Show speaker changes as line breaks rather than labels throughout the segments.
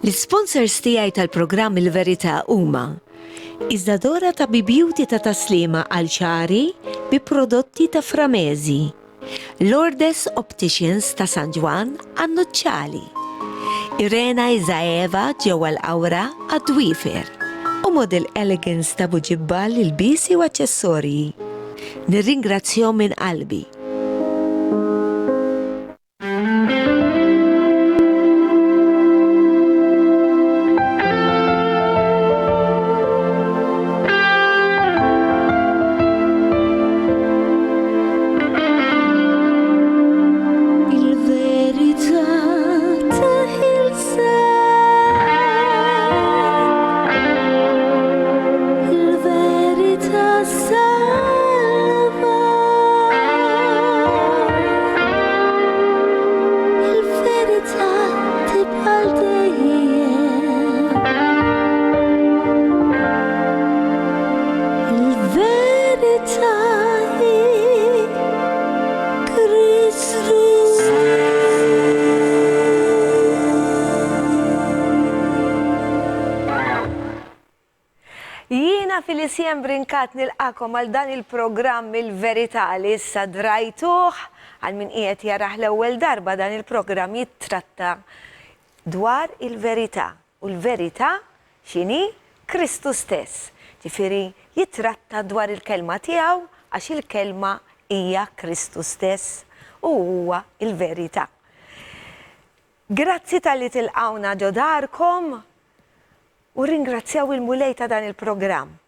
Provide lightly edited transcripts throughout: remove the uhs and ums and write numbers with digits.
L-sponsors tiegħi tal-programm Il-Verità huma Iżdadora ta' Beauty ta' taslima għal ċari bi prodotti ta' Framezi, Lourdes Opticians ta' San Ġwan għan-Nuċċali, Irena Izaeva ġewwa l-Awra għad-Dwifer u Model Elegance ta' Buġibbal il-bisi u aċċessorji. Nirringrazzjahom minn qalbi.
Felicien Brinkat nilqakom għal dan il-programm Il-Verità li issa drajtuh għal min qiegħed jaraħ l-ewwel darba. Dan il-programm jittratta dwar il-verità u l-verità x'inhi Kristu stess. Ġifieri jitratta dwar il-kelma tiegħu għax il-kelma hija Kristu stess u huwa il-verità. Grazzi tal-li tilqawna ġo darkom u ringrazzjaw il-mulej ta' dan il-programm.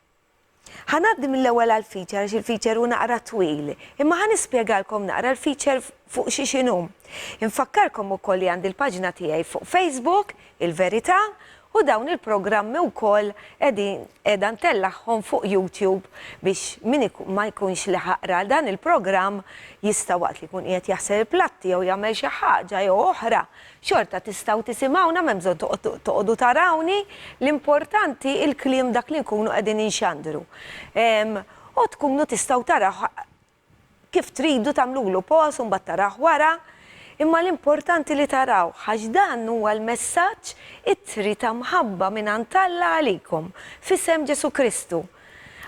Ħanaddi mill-ewwel għall-feature għax il-feature hu naqra twil, imma ħanispjegalkom naqra l-feature fuq xi x'inhu. Infakkarkom ukoll li għandi l-paġna tiegħi fuq Facebook, Il-Verità, u dawn il-programmi wkoll qiegħda ntellaħħom fuq YouTube biex min ma jkunx li ħaqra dan il-programm jista' waqt li jkun qiegħed jaħseb il-platti jew jagħmel xi ħaġa jew oħra. Xorta tistgħu tisimgħuna m'hemm bżonn toqgħodu tarawni, l-importanti il-kliem dak li nkunu qegħdin inxandru. U tkunu tistgħu taraw kif tridu tagħmlulu pos u mbagħad taraw wara. Imma l-importanti li taraw ħax dan huwa l-messaġġ it-tri ta' mħabba minn Alla għalikom f'isem Ġesu Kristu.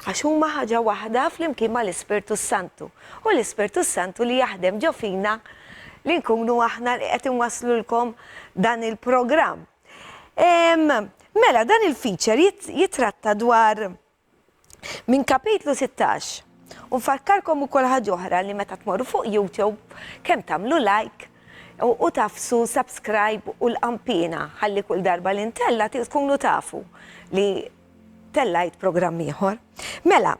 Għax huma ħaġa waħda flimkien mal-Ispirtu Santu. U l-Ispirtu Santu li jaħdem ġo fina li nkunu aħna li qed inwasslulkom dan il-programm. Mela dan il-feature jitratta dwar minn kapitlu 16. U nfakkarkom ukoll ħaġa oħra li meta tmorru fuq YouTube kemm tagħmlu like u tafsu subscribe u l-qampina ħalli kull darba li ntella tkunu tafu li tellajt programm ieħor. Mela,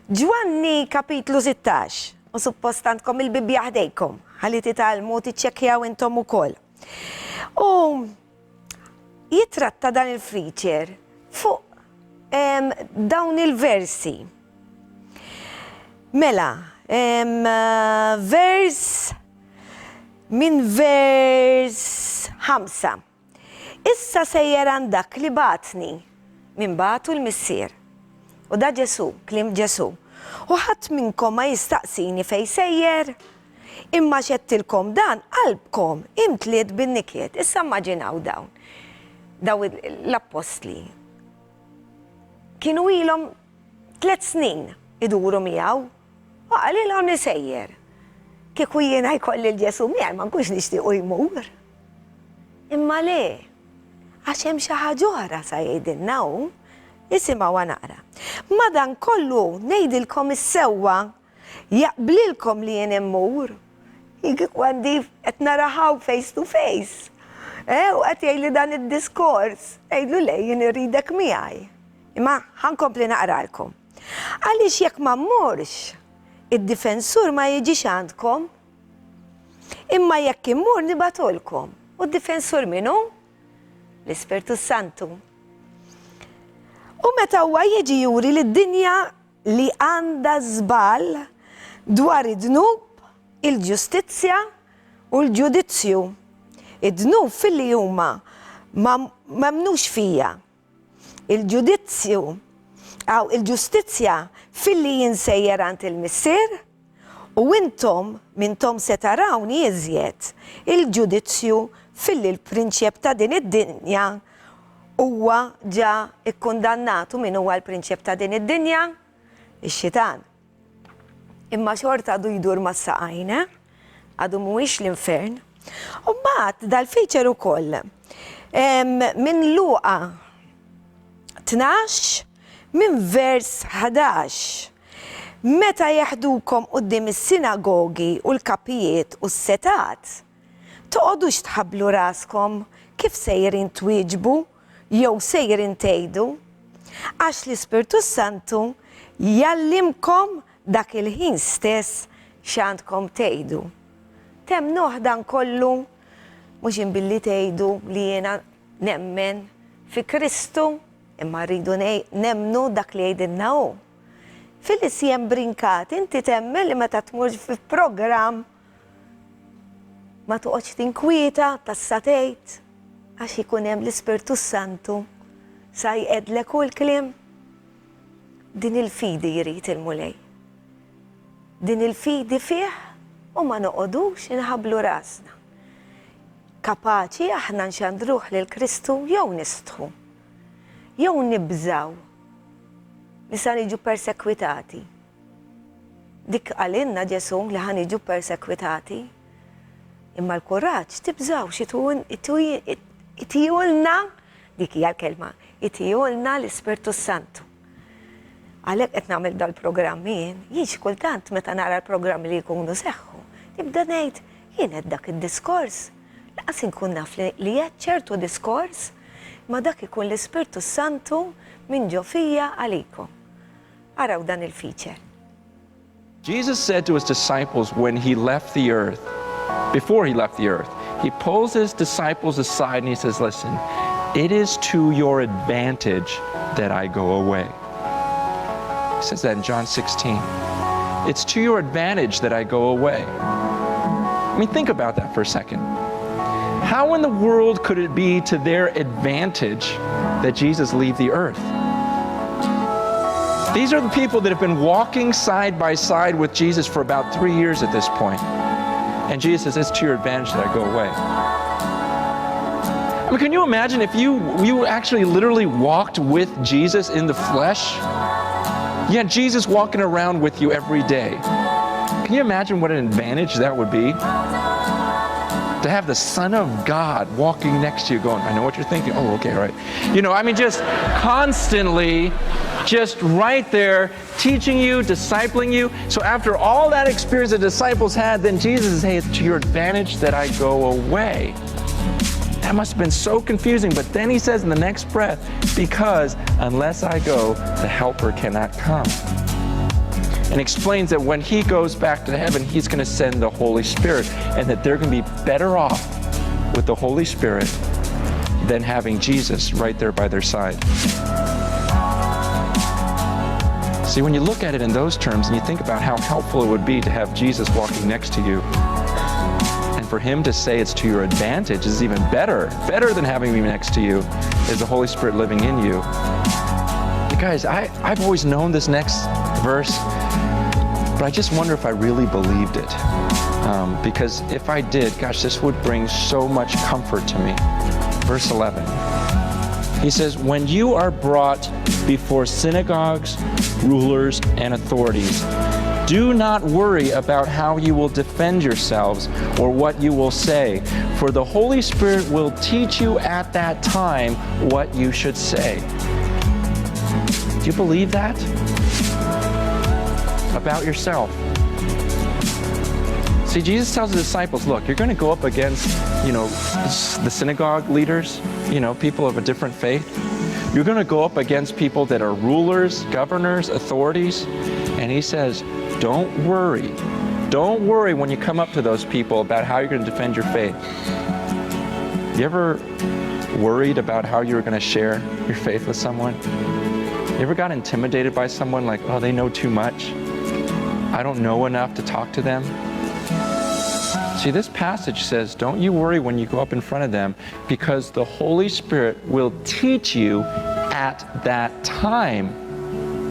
Ġwanni kapitlu 16 u suppost għandkom il-Bibja ħdejkom ħalli titgħallmu tiċċekkjaw intom ukoll. U jitratta dan il-feature fuq dawn il-versi. Mela, min vers 5. Issa sejjer għandak li batni min batu l-missier. U da Ġesu, klim Ġesu. U ħadd minnkom ma jistaqsini fej sejjer. Imma xettilkom dan qalbkom imtliet bin-nikiet. Issa immaġinaw dawn. Daw l-apostli. Kienu ilhom 3 snin iduru miegħu. U għalilhom nisejjer. Kieku jiena jkolli l-Ġesu miegħi ma nkunx nixtiequ jmur. Imma le, għax hemm xi ħaġa oħra sa jgħidilna hu, isimgħu naqra. Madankollu ngħidilkom is-sewwa jaqblilkom li jien immur. Għandi qed naraħaw face to face. U qed jgħidli dan id-diskors, jgħidlu le jien irridek miegħi. Imma ħankompli naqralkom. Għaliex jekk ma mmurx, id-difensur ma jiġix għandkom, imma jekk immur nibatulkom. U d-difensur minnu? L-Ispirtu Santu. U meta huwa jiġi juri lid-dinja li għandha żball dwar id-dnub, il-ġustizzja u l-ġudizzju. Id-dnub fil-li huma m'għamnux fija. Il-ġudizzju għaw il-ġustizzja fil-li jinsejjer għand il-missier u intom mintom se tarawni iżjed il-ġudizzju fil-li l-prinċep ta' din id-dinja huwa ġa ikkundannatu min huwa l-prinċep ta' din id-dinja, ix-xitan. Imma xorta għadu jdur ma' saqajna, għadu mhuwiex l-infern. U mbagħad dal-feature ukoll minn Luqa 12 minn vers 11. Meta jeħdukom quddiem is-sinagogi u l-kapijiet u s-setat, toqgħodux tħabblu raskom kif sejrin twieġbu jew sejrin tgħidu, għax l-Ispirtu Santu jallimkom dak il-ħin stess x'għandkom tgħidu. Temnuh dan kollu mhux inbilli tgħidu li jiena nemmen fi Kristu, imma rridu nemmnu dak li jgħidilna hu. Fil-isjem brinkat, inti temmen li meta tmur fi program ma toqgħodx tinkwieta tassatejt għax ikun hemm l-Ispirtu Santu sa jqedlek u l-kliem. Din il-fidi jrid il-mulej. Din il-fidi fih u ma noqogħdux inħabblu rasna. Kapaċi aħna nxandruh lil Kristu jew nistħu, jew nibżaw li sa niġu persekwitati. Dik għalinna Ġesu li ħan niġu persekwitati. Imma l-kuraġġ tibżawx itijulna, dik hija l-kelma, itijulna l-Ispirtu Santu. Għalhekk qed nagħmel dal-programm jien kultant meta nara l-programmi li jkunu seħħu, nibda ngħid jien qed dak id-diskors. Laqas inkun naf li qed ċertu diskors, ma dak ikun l-Ispirtu Santu minn ġo fija għalikom. Araw dan il-feature.
Jesus said to his disciples when he left the earth, before he left the earth, he pulls his disciples aside and he says, listen, it is to your advantage that I go away. He says that in John 16. It's to your advantage that I go away. I mean, think about that for a second. How in the world could it be to their advantage that Jesus leave the earth? These are the people that have been walking side by side with Jesus for about 3 years at this point. And Jesus says, it's to your advantage that I go away. I mean, can you imagine if you actually literally walked with Jesus in the flesh? You had Jesus walking around with you every day. Can you imagine what an advantage that would be? To have the Son of God walking next to you going, I know what you're thinking. Oh, okay, all right. You know, I mean, just constantly, just right there, teaching you, discipling you. So after all that experience the disciples had, then Jesus says, hey, it's to your advantage that I go away. That must have been so confusing. But then he says in the next breath, because unless I go, the Helper cannot come. And explains that when he goes back to heaven, he's going to send the Holy Spirit, and that they're going to be better off with the Holy Spirit than having Jesus right there by their side. See, when you look at it in those terms and you think about how helpful it would be to have Jesus walking next to you, and for him to say it's to your advantage is even better than having me next to you, is the Holy Spirit living in you. Guys, I've always known this next verse, but I just wonder if I really believed it. Because if I did, gosh, this would bring so much comfort to me. Verse 11. He says, when you are brought before synagogues, rulers, and authorities, do not worry about how you will defend yourselves or what you will say, for the Holy Spirit will teach you at that time what you should say. Do you believe that about yourself? See, Jesus tells the disciples, look, you're going to go up against, the synagogue leaders, people of a different faith. You're going to go up against people that are rulers, governors, authorities. And he says, don't worry. Don't worry when you come up to those people about how you're going to defend your faith. You ever worried about how you were going to share your faith with someone? You ever got intimidated by someone like, oh, they know too much? I don't know enough to talk to them? See, this passage says, don't you worry when you go up in front of them, because the Holy Spirit will teach you at that time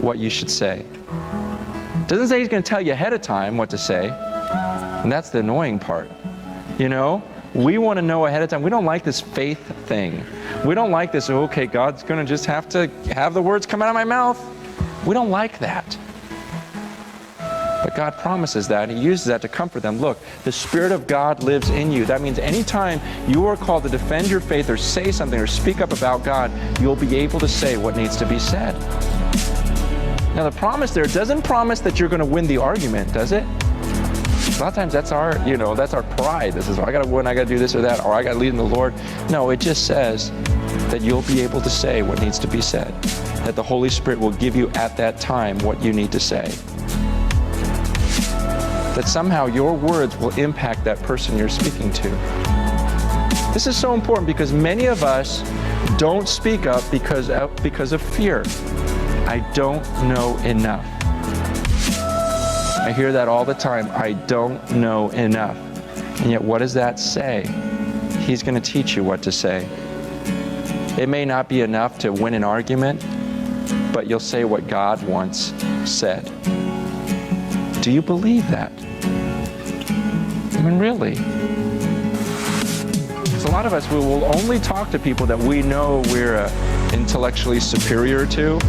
what you should say. It doesn't say he's going to tell you ahead of time what to say, and that's the annoying part. We want to know ahead of time. We don't like this faith thing. We don't like this, okay, God's going to just have to have the words come out of my mouth. We don't like that. But God promises that, and He uses that to comfort them. Look, the Spirit of God lives in you. That means anytime you are called to defend your faith or say something or speak up about God, you'll be able to say what needs to be said. Now the promise there doesn't promise that you're going to win the argument, does it? A lot of times that's our, that's our pride. This is, I got to win, I got to do this or that, or I got to lead in the Lord. No, it just says that you'll be able to say what needs to be said. That the Holy Spirit will give you at that time what you need to say. That somehow your words will impact that person you're speaking to. This is so important because many of us don't speak up because of fear. I don't know enough. I hear that all the time. I don't know enough. And yet what does that say? He's going to teach you what to say. It may not be enough to win an argument, but you'll say what God once said. Do you believe that? I mean, really? Because a lot of us, we will only talk to people that we know we're intellectually superior to,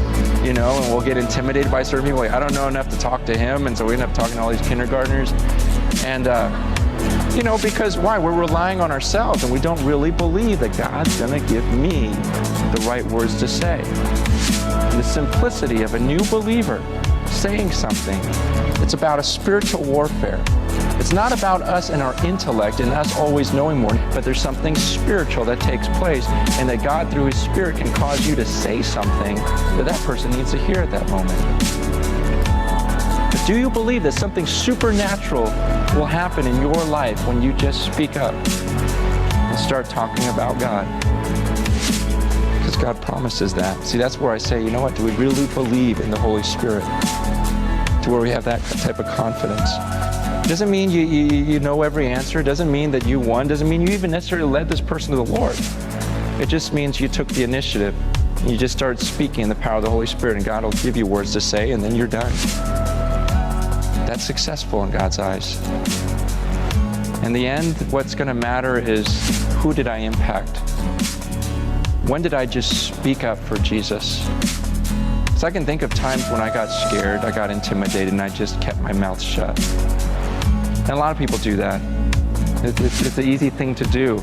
and we'll get intimidated by certain people. Like, I don't know enough to talk to him, and so we end up talking to all these kindergartners. And, because why? We're relying on ourselves, and we don't really believe that God's going to give me the right words to say. And the simplicity of a new believer saying something, it's about a spiritual warfare. It's not about us and our intellect and us always knowing more, but there's something spiritual that takes place, and that God through His Spirit can cause you to say something that person needs to hear at that moment. But do you believe that something supernatural will happen in your life when you just speak up and start talking about God? Because God promises that. See, that's where I say, do we really believe in the Holy Spirit? To where we have that type of confidence. Doesn't mean you know every answer. Doesn't mean that you won. Doesn't mean you even necessarily led this person to the Lord. It just means you took the initiative. You just started speaking in the power of the Holy Spirit, and God will give you words to say, and then you're done. That's successful in God's eyes. In the end, what's going to matter is, who did I impact? When did I just speak up for Jesus? So I can think of times when I got scared, I got intimidated, and I just kept my mouth shut. And a lot of people do that. It's an easy thing to do.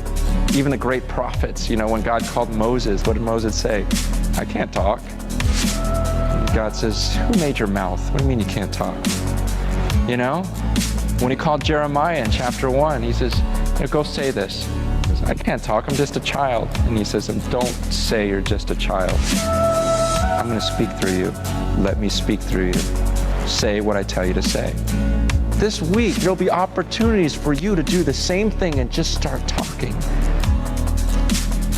Even the great prophets, when God called Moses, what did Moses say? I can't talk. And God says, who made your mouth? What do you mean you can't talk? When He called Jeremiah in chapter 1, He says, go say this. He says, I can't talk, I'm just a child. And He says, don't say you're just a child. I'm going to speak through you. Let me speak through you. Say what I tell you to say. This week, there'll be opportunities for you to do the same thing and just start talking.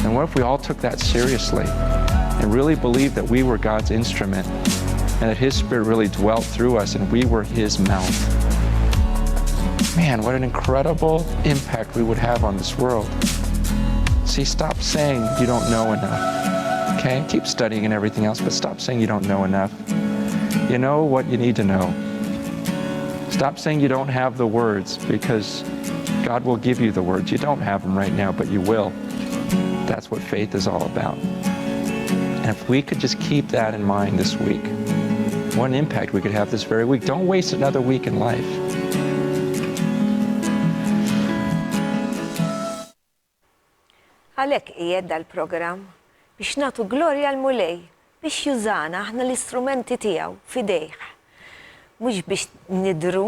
And what if we all took that seriously and really believed that we were God's instrument and that His Spirit really dwelt through us and we were His mouth? Man, what an incredible impact we would have on this world. See, stop saying you don't know enough. Okay? Keep studying and everything else, but stop saying you don't know enough. You know what you need to know. Stop saying you don't have the words, because God will give you the words. You don't have them right now, but you will. That's what faith is all about. And if we could just keep that in mind this week, what an impact we could have this very week. Don't waste another week in life.
Għalhekk qiegħed dal-programm biex nagħtu glorja l-Mulej, biex jużana aħna l-istrumenti tiegħu f'idejh. Mhux biex nidhru,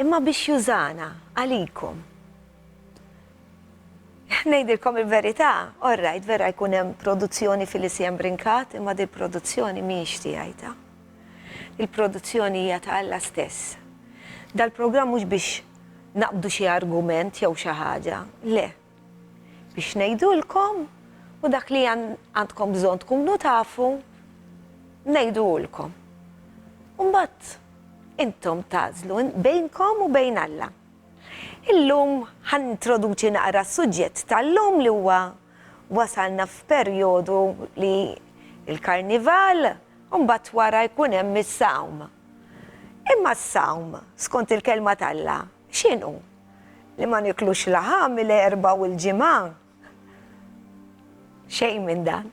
imma biex jużana għalikom. Ngħidilkom il-verità, orrajt, vera jkun hemm produzzjoni fil-ICM Brinkat, imma di produzzjoni mhijiex tiegħi ta. Il-produzzjoni hija ta' Alla stess. Dal-programm mhux biex naqbdu xi argument jew xi ħaġa, le. Biex ngħidulkom u dak li għandkom bżonn tkunu tafu, ngħidulkom. U mbagħad intom tażlu bejnkom u bejn Alla. Illum ħanintroduċi naqra s-suġġett tal-lum li huwa wasalna f'perjodu li il-Karnival u mbagħad wara jkun hemm is-sawm. Imma s-sawm, skont il-kelma tal-Alla, x'inhu? li ma niklux laħam mill-erba u l-ġimgħa. Xejn minn dan.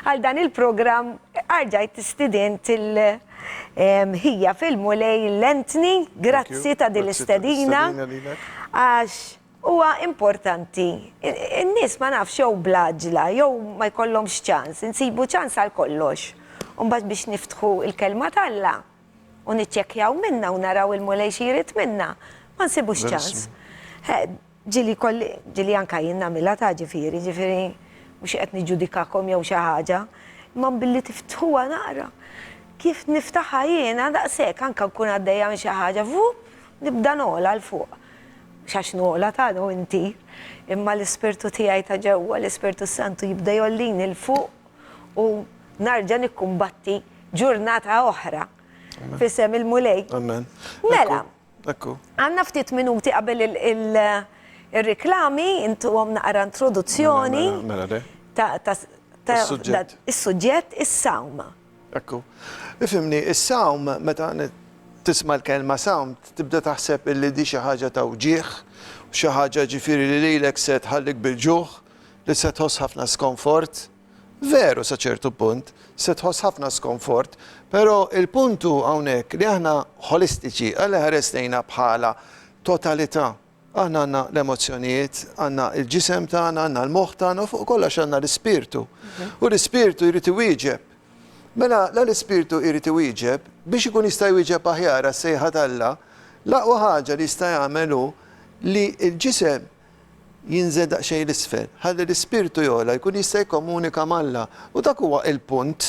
Għal dan il-programm arġajt istident hija fil-mulej Lentni, grazzi ta' dil-istedina, għax huwa importanti. In-nies ma nafx jew blaġla, jew ma jkollhomx ċans, insibu ċans għal kollox. Mbagħad biex niftħu il-kelma talla u niċċekkjaw minna u naraw il-mulej xirit minna, ma nsibux ċans. Ġili anka jien nagħmilha ta' ġifieri, mhux qed niġġudikakom jew xi ħaġa, imma billi tiftħuha naqra. Kif niftaħha jiena daqshekk anke nkun għaddejja minn xi ħaġa, nibda noqla l fuq. X'għax noqla tagħnu inti, imma l-Ispirtu tiegħi ta' ġewwa, l-Ispirtu Santu jibda jollini l fuq u narġa' nikkumbatti ġurnata oħra f'isem il-mulej.
Amen.
Mela,
Ekku.
għandna ftit minuti qabel il-reklami, intu għom naqra introduzzjoni is-suġġett is-sawm.
Ekku. Ifimni, is-sawm, meta tisma' l-kelma sawm, tibda taħseb illi di xi ħaġa ta' uġieħ, xi ħaġa ġifieri li lilek se tħallik bil-ġuħ, li se tħoss ħafna skomfort. Veru sa ċertu punt, se tħoss ħafna skomfort, però il-puntu hawnhekk li aħna holistiċi, għalli ħarestejna bħala totalità. Aħna għandna l-emozzjonijiet, għandna il-ġisem tagħna, għandna l-moħħ tagħna, fuq kollox għandna l-ispirtu. U l-ispirtu jrid iwieġeb. Mela l-ispirtu jrid iwieġeb biex ikun jista' jwieġeb aħjar għas-sejħa talla, l-aqwa ħaġa li jista' jagħmel hu li l-ġisem jinżel daqsxejn l-isfel. Ħalli l-ispirtu jogħla jkun jista' jikkomunika malla. U dak huwa il-punt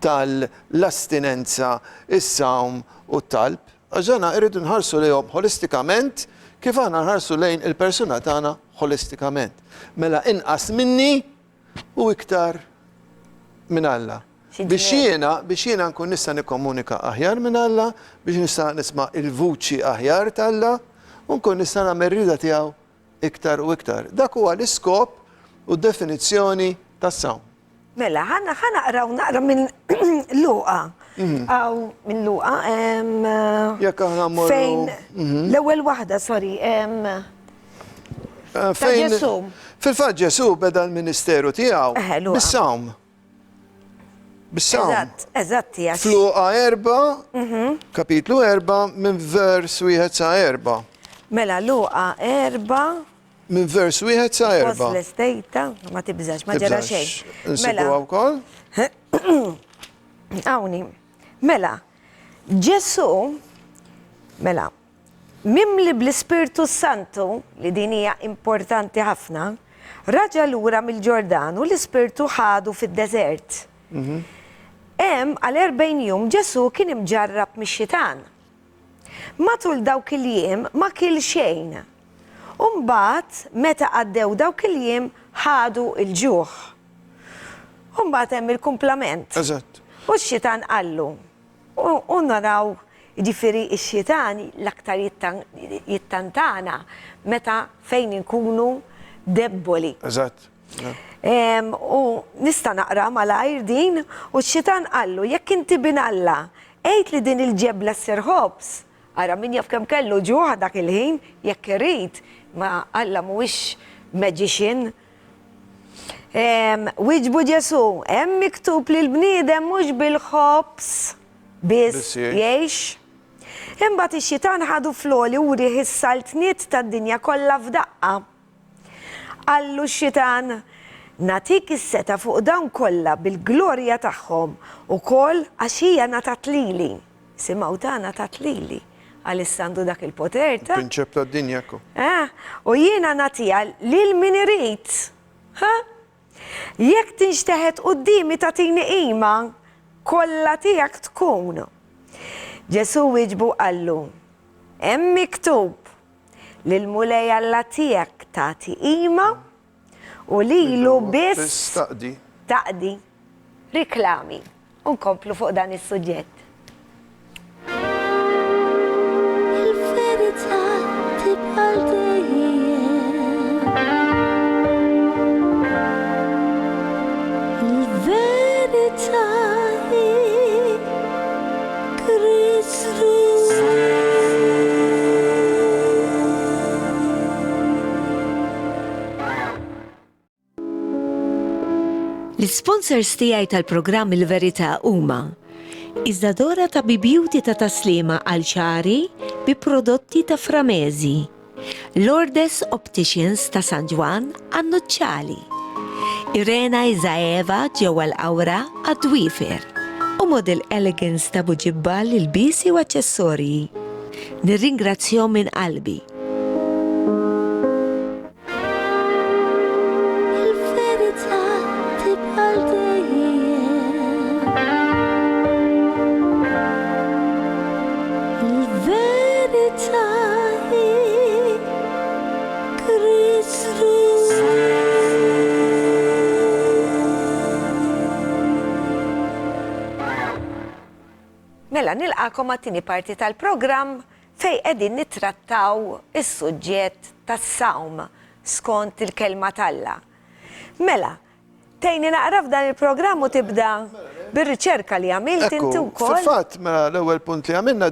tal-astinenza, is-sawm u t-talb. Għax irridu nħarsu lejhom holistikament kif aħna nħarsu lejn il-persuna tagħna holistikament. Mela inqas minni u iktar minn Alla. Biex jiena nkun nista' nikkomunika aħjar minn Alla, biex nista' nisma' il-vuċi aħjar tal-Alla u nkun nista' nagħmel rida tiegħu iktar u iktar. Dak huwa l-iskop u d-definizzjoni tas-sawm.
Mela, naqra minn Luqa. Aw, minn Luqa.
Jekk aħna mmorru.
Fejn l-ewwel waħda, sorry.
Fejn fil-fatt Ġesu beda l-ministeru tiegħu bis-sawm. Bis-sawm.
Eżatt, jax.
Fluqa 4, kapitlu 4, minn vers 1 sa 4.
Mela, Luqa 4.
Minn vers 1 sa 4.
Post l-estejta, ma tibżax, ma ġara xejn.
Nsibu wkoll?
Għawni. Mela, Ġesu, mela, mimli bl-Ispirtu Santu, li din hija importanti ħafna, raġa lura mill-Ġordan u l-Ispirtu ħadu fid-deżert. Hemm għal 40 jum Ġesu kien imġarrab mix-xitan. Matul dawk il-jiem ma kiel xejn. Mbagħad meta għaddew dawk il-jiem ħadu il-ġuħ. Mbagħad hemm il-kumplament.
Eżatt.
U x-xitan qallu. U naraw ġifieri x-xitan l-aktar jittantana meta fejn inkunu debboli.
Eżatt.
U nista' naqra malajr din u x-xitan qallu jekk inti bin Alla għejt li din il-ġebla ssir ħobs. Ara min jaf kemm kellu ġuħ dak il-ħin jekk irid ma Alla mhuwiex magician. Wieġbu Ġesu, hemm miktub li l-bniedem mhux bil-ħobs biss jgħix. Imbagħad ix-xitan ħadu floli u rieħ is-saltniet tad-dinja kollha f'daqqa. Qallu x-xitan natik is-seta fuq dawn kollha bil-glorja tagħhom ukoll għax hija natat lili. Simgħu ta' natat lili. Għal-istandu dak il-poter ta'
Prinċep tad-dinja ekku.
U jiena natija lil min irid. Jekk tinxteħed qudiemi tagħtini qima, kollha tiegħek tkun. Ġesu wieġbu qallu, hemm miktub lil mulej Alla tiegħek tagħti qima u lilu biss taqdi. Riklami. Unkomplu fuq dan is-suġġett.
Il-verità tibqa' dejjem. Il-verità hi Kristu.
L-sponsors tiegħi tal-programm Il-Verità huma Iżdadora ta' Beauty ta' taslima għal ċari bi prodotti ta' Framezi, Lourdes Opticians ta' San Ġwan għan-Nuċċali, Irena Izaeva ġewwa l-Awra għad-Dwifer u Model Elegance ta' Buġibbal il-bisi u aċċessorji. Nirringrazzjahom minn qalbi.
Il-verità tibqa' dejjem. Il-verità hi Kristu.
Mela, nilqakom għat-tieni parti tal-programm fej qegħdin nittrattaw is-suġġett tas-sawm skont il-kelma talla. Mela, tejni naqra f'dan il-programm u tibda bir-riċerka li għamilt inti wkoll.
Fil-fatt, mela l-ewwel punt li għamilna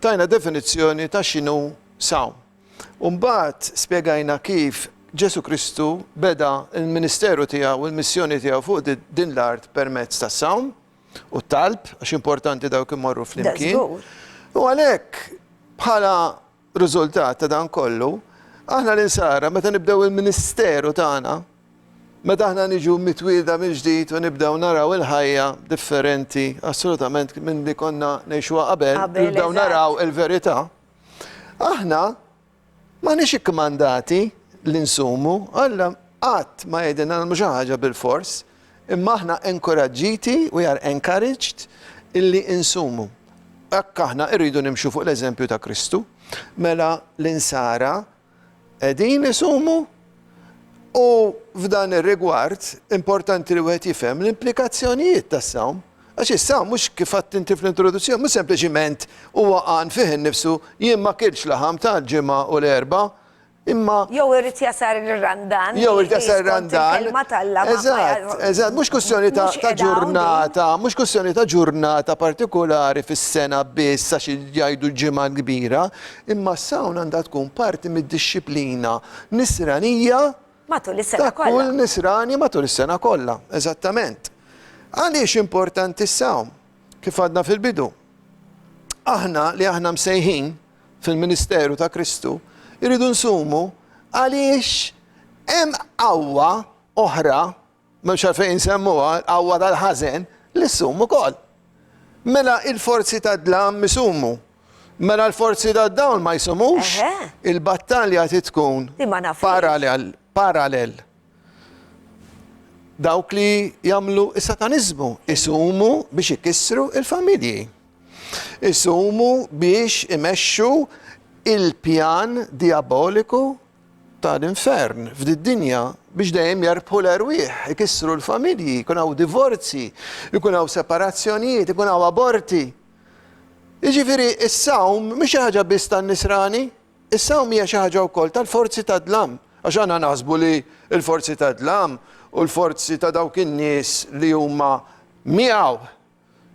tajna definizzjoni ta' x'inhu sawm. Mbagħad spjegajna kif Ġesu Kristu beda il-ministeru tiegħu u l-missjoni tiegħu fuq din l-art permezz tas-sawm u talb, għax importanti dawk imorru flimkien. U għalhekk bħala riżultat ta' dan kollu, aħna l-insara meta nibdew il-ministeru tagħna, meta aħna niġu mitwielda mill-ġdid u nibdew naraw il-ħajja differenti assolutament minn li konna ngħixuha qabel, nibdew naraw il-verità. Aħna ma nix ikkmandati l-insumu, Alla qatt ma jgħidilna nagħmlu xi ħaġa bil-fors, imma aħna encouraġġiti, we are encouraged illi insumu. Hekk aħna rridu nimxu fuq l-eżempju ta' Kristu, mela l-insara qegħdin isumu u f'dan ir-rigward importanti li wieħed jifhem l-implikazzjonijiet tas-sawm. Għax is-sawm mhux kif għadt inti fl-introduzzjoni, mhux sempliċiment huwa qan fih innifsu jien ma kilx laħam tal-ġimgħa u l-erba', imma
jew irid jasar ir-randan.
Jew irid jasar ir-randan. Eżatt, mhux kwestjoni ta' ġurnata, mhux kwestjoni ta' ġurnata partikolari fis-sena biss għax jgħidu ġimgħa kbira, imma s-sawn għandha tkun parti mid-dixxiplina nisranija
matul is-sena
ta' kull nisrani matul is-sena kollha, eżattament. Għaliex importanti s-sawm? Kif għadna fil-bidu? Aħna li aħna msejħin fil-Ministeru ta' Kristu irridu nsumu għaliex hemm qawwa oħra, mhux għalfejn insemmuha qawwa tal-ħażen li ssumu wkoll. Mela il-forzi tad-dlam isumu. Mela l-forzi tad-dawn ma jsumux, il-battalja tkun parallel. Dawk li jagħmlu is-satanizmu isumu biex ikissru il-familji. Isumu biex imexxu il-pjan diaboliku tal-infern f'did-dinja biex dejjem jarbħu l-erwieħ, ikissru l-familji, jkun hawn divorzi, jkun hawn separazzjonijiet, jkun hawn aborti. Jiġifieri is-sawm mhix xi ħaġa biss tan-nisrani, is-sawm hija xi ħaġa wkoll tal-forzi tad-dlam. Għax aħna naħsbu li l-forzi tad-dlam u l-forzi ta' dawk in-nies li huma miegħu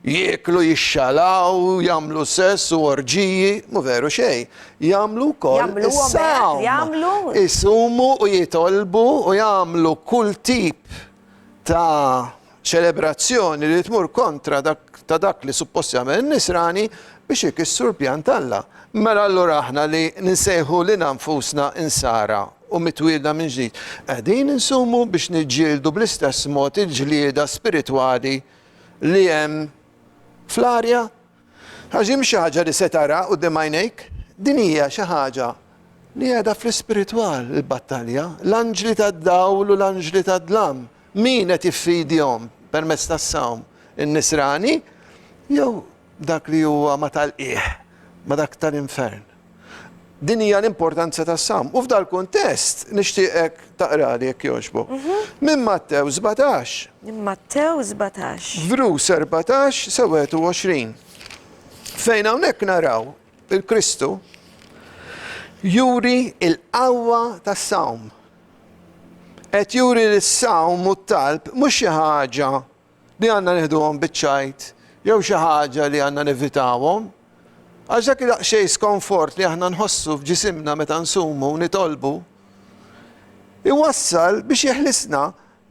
jieklu, jixxalaw, jagħmlu sess u orġiji, mu veru xejn. Jagħmlu wkoll is-sawm. Isumu u jitolbu u jagħmlu kull tip ta' ċelebrazzjoni li tmur kontra ta' dak li suppost jagħmel in-nisrani biex ikissru l-pjan talla. Mela allura aħna li ninsejħu li nfusna insara u mitwielda minn ġdid. Qegħdin insumu biex niġġieldu bl-istess mod il-ġlieda spiritwali li hemm fl-arja. Ħaġim xi ħaġa li se tara quddiem għajnejk, din hija xi ħaġa li qiegħda fl-ispiritwal il-battalja, l-anġli tad-dawl u l-anġli tad-dlam. Min qed jiffidihom permezz tas-sawm? In-nisrani jew dak li huwa ma tal-qiegħ, ma dak tal-infern. Din hija l-importanza tas-sawm. U f'dal kuntest nixtieqek taqrali jekk jogħġbok. Minn Mattew 17.
Minn Mattew 17.
Vrus 14 sa 21. Fejn hawnhekk naraw il-Kristu juri il-qawwa tas-sawm. Qed juri l-sawm u t-talb mhux xi ħaġa li għandna nieħduhom biċ-ċajt jew xi ħaġa li għandna nevitawhom. Għax dak il-xej skonfort li aħna nħossu f'ġisimna meta nsumu u nitolbu, iwassal biex jeħlisna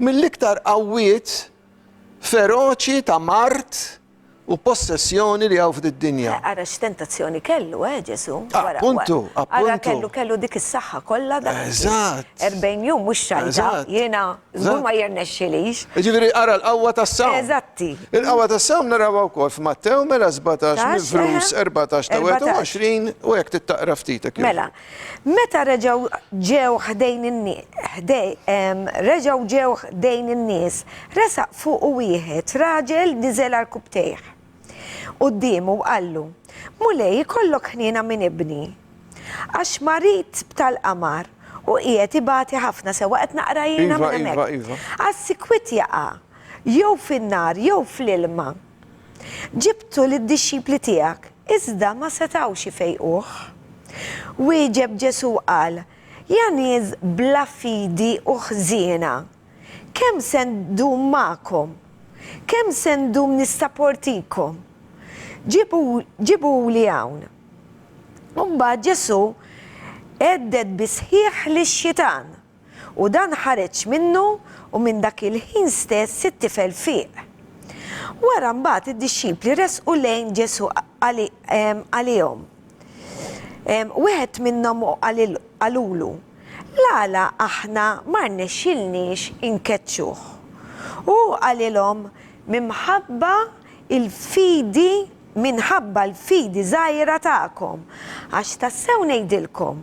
mill-iktar qawwiet feroċi ta' mart u possessjoni li għaw fid-dinja.
Ara x'tentazzjoni kellu, Ġesu.
Appuntu,
Ara
appuntu.
kellu dik is-saħħa kollha dak.
Eżatt.
40 jum mhux xajta,
Eżatt.
jiena żgur
Eżatt.
ma jirnexxilix.
Ġifieri ara l-qawwa tas-sawm.
Eżatti.
Il-qawwa tas-sawm narawha wkoll f'Mattew mela 17 minn Frus 14 ta' 21 u hekk tittaqra ftitek.
Mela, meta reġgħu ġew ħdejn in-nies, resaq fuq wieħed raġel niżel għal kubtejh. Quddiemu qallu, mulej ikollok ħniena minn ibni. Għax marit b'tal-qamar u qiegħed ibati ħafna sewa qed naqra jiena
Iva,
minn
iva,
hemmhekk.
iva.
Għas-sikwit jaqa' jew fin-nar jew fl-ilma. Ġibtu lid-dixxipli tiegħek, iżda ma setgħux ifejquh. Wieġeb Ġesu qal, ja nies bla fidi u ħżiena, kemm se ndum magħkom? Kemm se ndum nistapportikom? Ġibu li hawn. Mbagħad Ġesu għeddet bisħiħ lix-xitan u dan ħareġ minnu u minn dak il-ħin stess it-tifel fieq. Wara mbagħad id-dixxipli resqu lejn Ġesu għalihom. Wieħed minnhom qalulu, l-għala aħna ma rnexxilniex inkeċċuh. U qalilhom minħabba l-fidi żgħira tagħkom, għax tassew ngħidilkom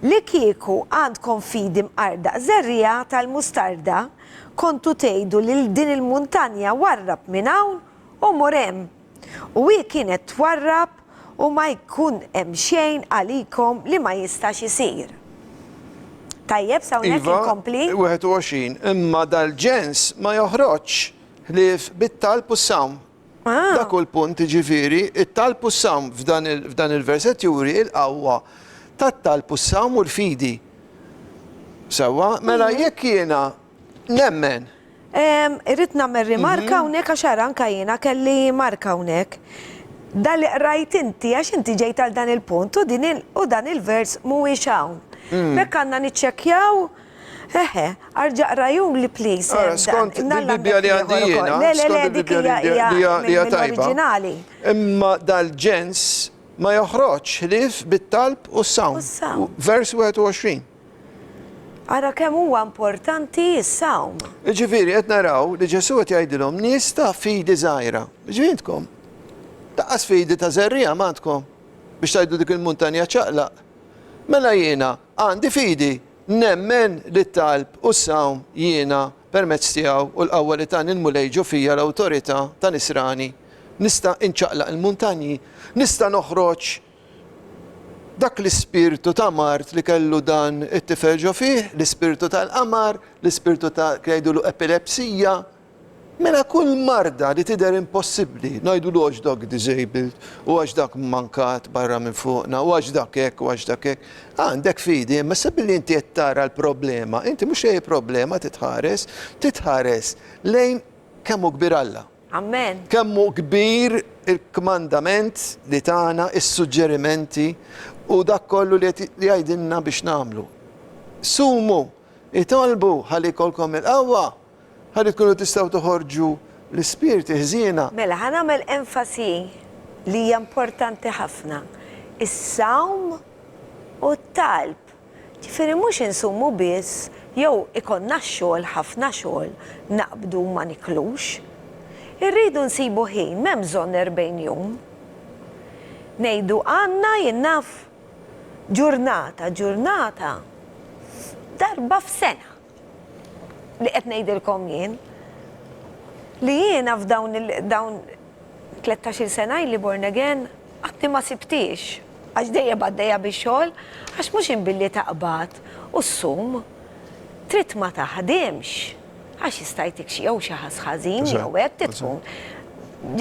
li kieku għandkom fidi mqardaq żerrija tal-mustarda, kontu tgħidu lil din il-muntanja warrab minn hawn u mur hemm. U hi kienet twarrab u ma jkun hemm xejn għalikom li ma jistax isir. Tajjeb, sawnek inkompli?
21, imma dal-ġens ma joħroġ ħlief bit-talb u s-sawm. Dak u l-punt ġifieri, it-talb u s-sawm f'dan il-verset juri il-qawwa tat-talb u s-sawm u l-fidi. Sewa, mela jekk jiena nemmen.
Irrid nagħmel rimarka hawnhekk għax ara anke jiena kelli marka hawnhekk. Dan li qrajt inti għax inti ġejt għal dan il-punt u dan il-vers mhuwiex hawn. Bekk għandna niċċekkjaw, arġaq rajum li please.
Skont il-Bibja li għandi jiena, skont il-Bibja li hija tajba. Imma dal-ġens ma joħroġ ħlief bit-talb u s-sawm. Vers 21.
Ara kemm huwa importanti s-sawm.
Ġifieri qed naraw li Ġesu qed jgħidilhom nies ta' fidi żgħira. Ġifieri taqqas fidi ta' żerrija m'għandkom biex tgħidu dik il-muntanja ċaqlaq. Mela jiena għandi fidi nemmen li t-talb u s-sawm jiena permezz tiegħu u l-qawwa li tani l-mulej ġu fija l-awtorità ta' nisrani. Nista' inċaqlaq il-muntanji, nista' noħroġ dak l-ispirtu ta' mart li kellu dan it-tifel ġo fih, l-ispirtu tal-qamar, l-ispirtu ta' jgħidulu epilepsija. Mela kull marda li tidher impossibbli, ngħidulu għax dak disabled, u għax dak mankat barra minn fuqna, u għax dak hekk, u għax dak hekk. Għandek fidi, imma sabbilli inti qed tara l-problema, inti mhux hej problema titħares lejn kemm hu kbir Alla.
Amen.
Kemm hu kbir il-kmandament li tagħna, is-suġġerimenti u dak kollu li jgħidilna biex nagħmlu. Sumu, itolbu ħalli jkollkom il-qawwa, ħalli tkunu tistgħu toħorġu l-ispirti ħżiena.
Mela, ħanamel enfasi li hija importanti ħafna. Is-sawm u t-talb. Ġifieri mhux insumu biss jew ikonna xogħol ħafna xogħol naqbdu ma niklux. Irridu nsibu ħin m'hemm bżonn 40 jum. Ngħidu għandna jinnaf ġurnata darba f'sena. Li qed ngħidilkom jien li jiena f'dawn 13 sena li born again għadni ma sibtix għax dejja baddejja bix-xogħol għax mhux inbilli taqbad u ssum trid ma taħdimx għax jistajtik jew xi ħażin jew hekk tkun.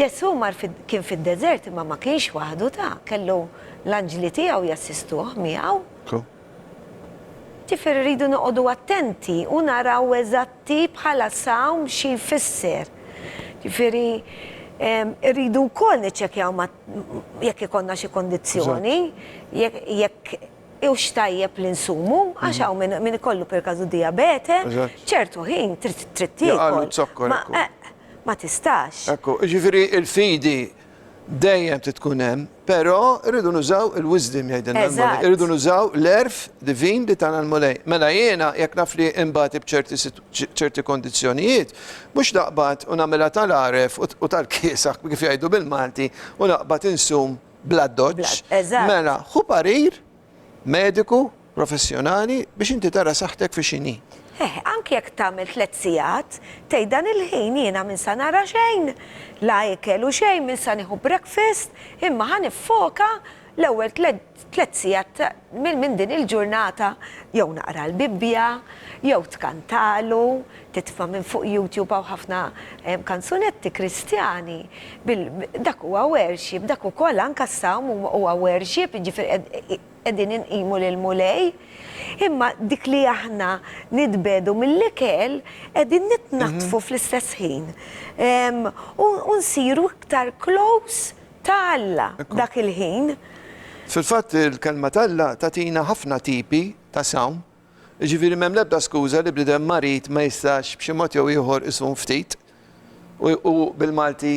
Ġesu mar kien fid-deżert imma ma kienx waħdu kellu l-anġli tiegħu jassistuh miegħu. Tifir rridu noqogħdu attenti u naraw eżatti bħala sawm xi jfisser. Tifiri rridu wkoll niċċekkjaw jekk ikonna xi kondizzjoni, jekk hux tajjeb li nsumu, għax hawn min ikollu perkażu diabete, ċertu ħin trid tiekol. ma tistax.
Ekku, ġifiri il-fidi dejjem tkun hemm, però rridu nużaw il-wisdom jgħidilna l-mulej.
Eżatt.
Irridu nużaw l-erf divin li tagħna l-mulej. Mela jiena jekk naf li imbagħad b'ċerti kondizzjonijiet, mhux naqbad u nagħmilha tal-aref u tal-kiesaħ kif jgħidu bil-Malti u naqbad insum bla doġġ.
Eżatt.
Mela, ħu parir mediku professjonali biex inti tara saħtek fi xini.
Anki jekk tagħmel 3 sigħat, tgħid dan il-ħin jiena minn sa nara xejn, la ikel u xejn minn sa nieħu breakfast, imma ħa niffoka l-ewwel 3 sigħat minn din il-ġurnata jew naqra l-Bibbja, jew tkantalu, titfa' minn fuq YouTube hawn ħafna kanzunetti Kristjani. Dak huwa worship, dak ukoll anke s-sawm huwa worship, jiġifieri qegħdin inqimu lil-mulej. Imma dik li aħna nitbedu mill-ikel qegħdin nitnattfu fl-istess ħin. U nsiru iktar close ta' Alla dak il-ħin.
Fil-fatt il-kelma talla tatina ħafna tipi ta' sawm. Ġifieri m'hemm l-ebda skuża li bniedem marit ma jistax b'xi mod jew ieħor isum ftit u bil-Malti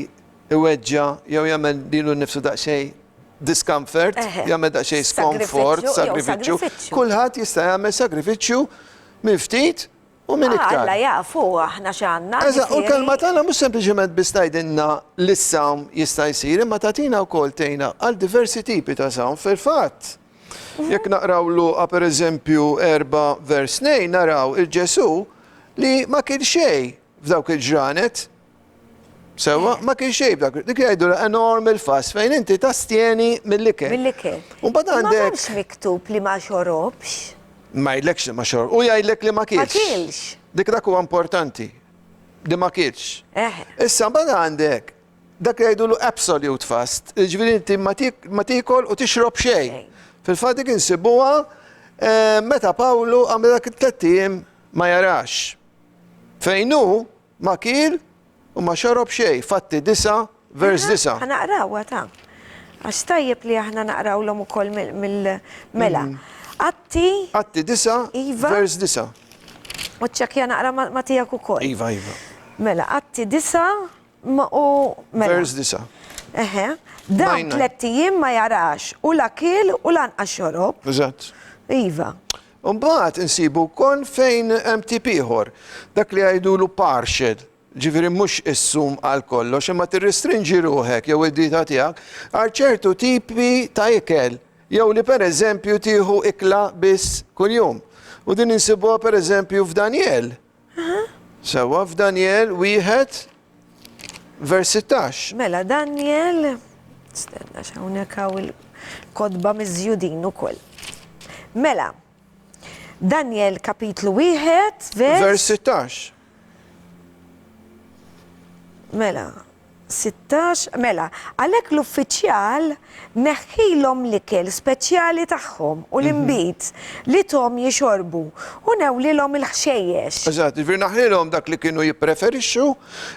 iweġġa jew jagħmel lilu nnifsu daqsxejn discomfort, jagħmel daqsxejn skomfort, sagrifiċċju. Kulħadd jista' jagħmel sagrifiċċju minn ftit u minn iktar.
Alla jafu aħna x'għandna.
U l-kelma tagħna mhux sempliċement biss tgħidilna li s-sawm jista' jsir, imma tagħtina wkoll tgħinna għal diversi tipi ta' sawm fil-fatt. Jekk naqraw Luqa pereżempju 4 vers 2 naraw il-Ġesu li ma kien xejn f'dawk il-ġranet. Sewa, ma kien xejn b'dak. Dik jgħidu normal fast fejn inti tastieni mill-ikel.
Mill-ikel.
U bad għandek.
Ma tantx miktub li ma xorobx.
Ma jgħidlekx li ma xorb. U jgħidlek li ma kienx.
Ma kienx.
Dak huwa importanti. Li ma kienx. Issa bad għandek dak jgħidulu absolute fast. Ġifieri inti ma tikol u tixrob xejn. Fil-fatt dik insibuha meta Pawlu għamel dak it-3 ijiem ma jarax. Fejn hu ma kiel u ma xorob xejn, Fatti 9 vers 9.
Naqrawha ta' għax tajjeb li aħna naqrawlhom ukoll mill-mela. Atti
9 vers 9.
u ċekkja naqra ma tiegħek ukoll.
Iva.
Mela, Atti 9 u mela.
Vers 9.
Dan 3 ijiem ma jarax u la kiel u lanqas xorob.
Eżatt.
Iva.
Mbagħad insibu wkoll fejn hemm tip ieħor, dak li jgħidulu partial. Ġifieri mhux issum għal kollox, imma tirrestrinġi ruħek jew id-dieta tiegħek għal ċertu tipi ta' ikel, jew li pereżempju tieħu ikla biss kuljum. U din insibuha pereżempju f'Daniel. Sewwa f'Daniel 1 vers 16.
Mela, Daniel, stenna x'hawnhekk hawn il-kodba miżjudin ukoll. Mela, Daniel kapitlu 1
vers 16.
Mela, 16, mela, għalhekk l-uffiċjal neħħilhom l-ikel speċjali tagħhom u l-imbit li tom jixorbu u newlilhom il-ħxejjex.
Eżatt, ġifieri naħlilhom dak li kienu jippreferixxu,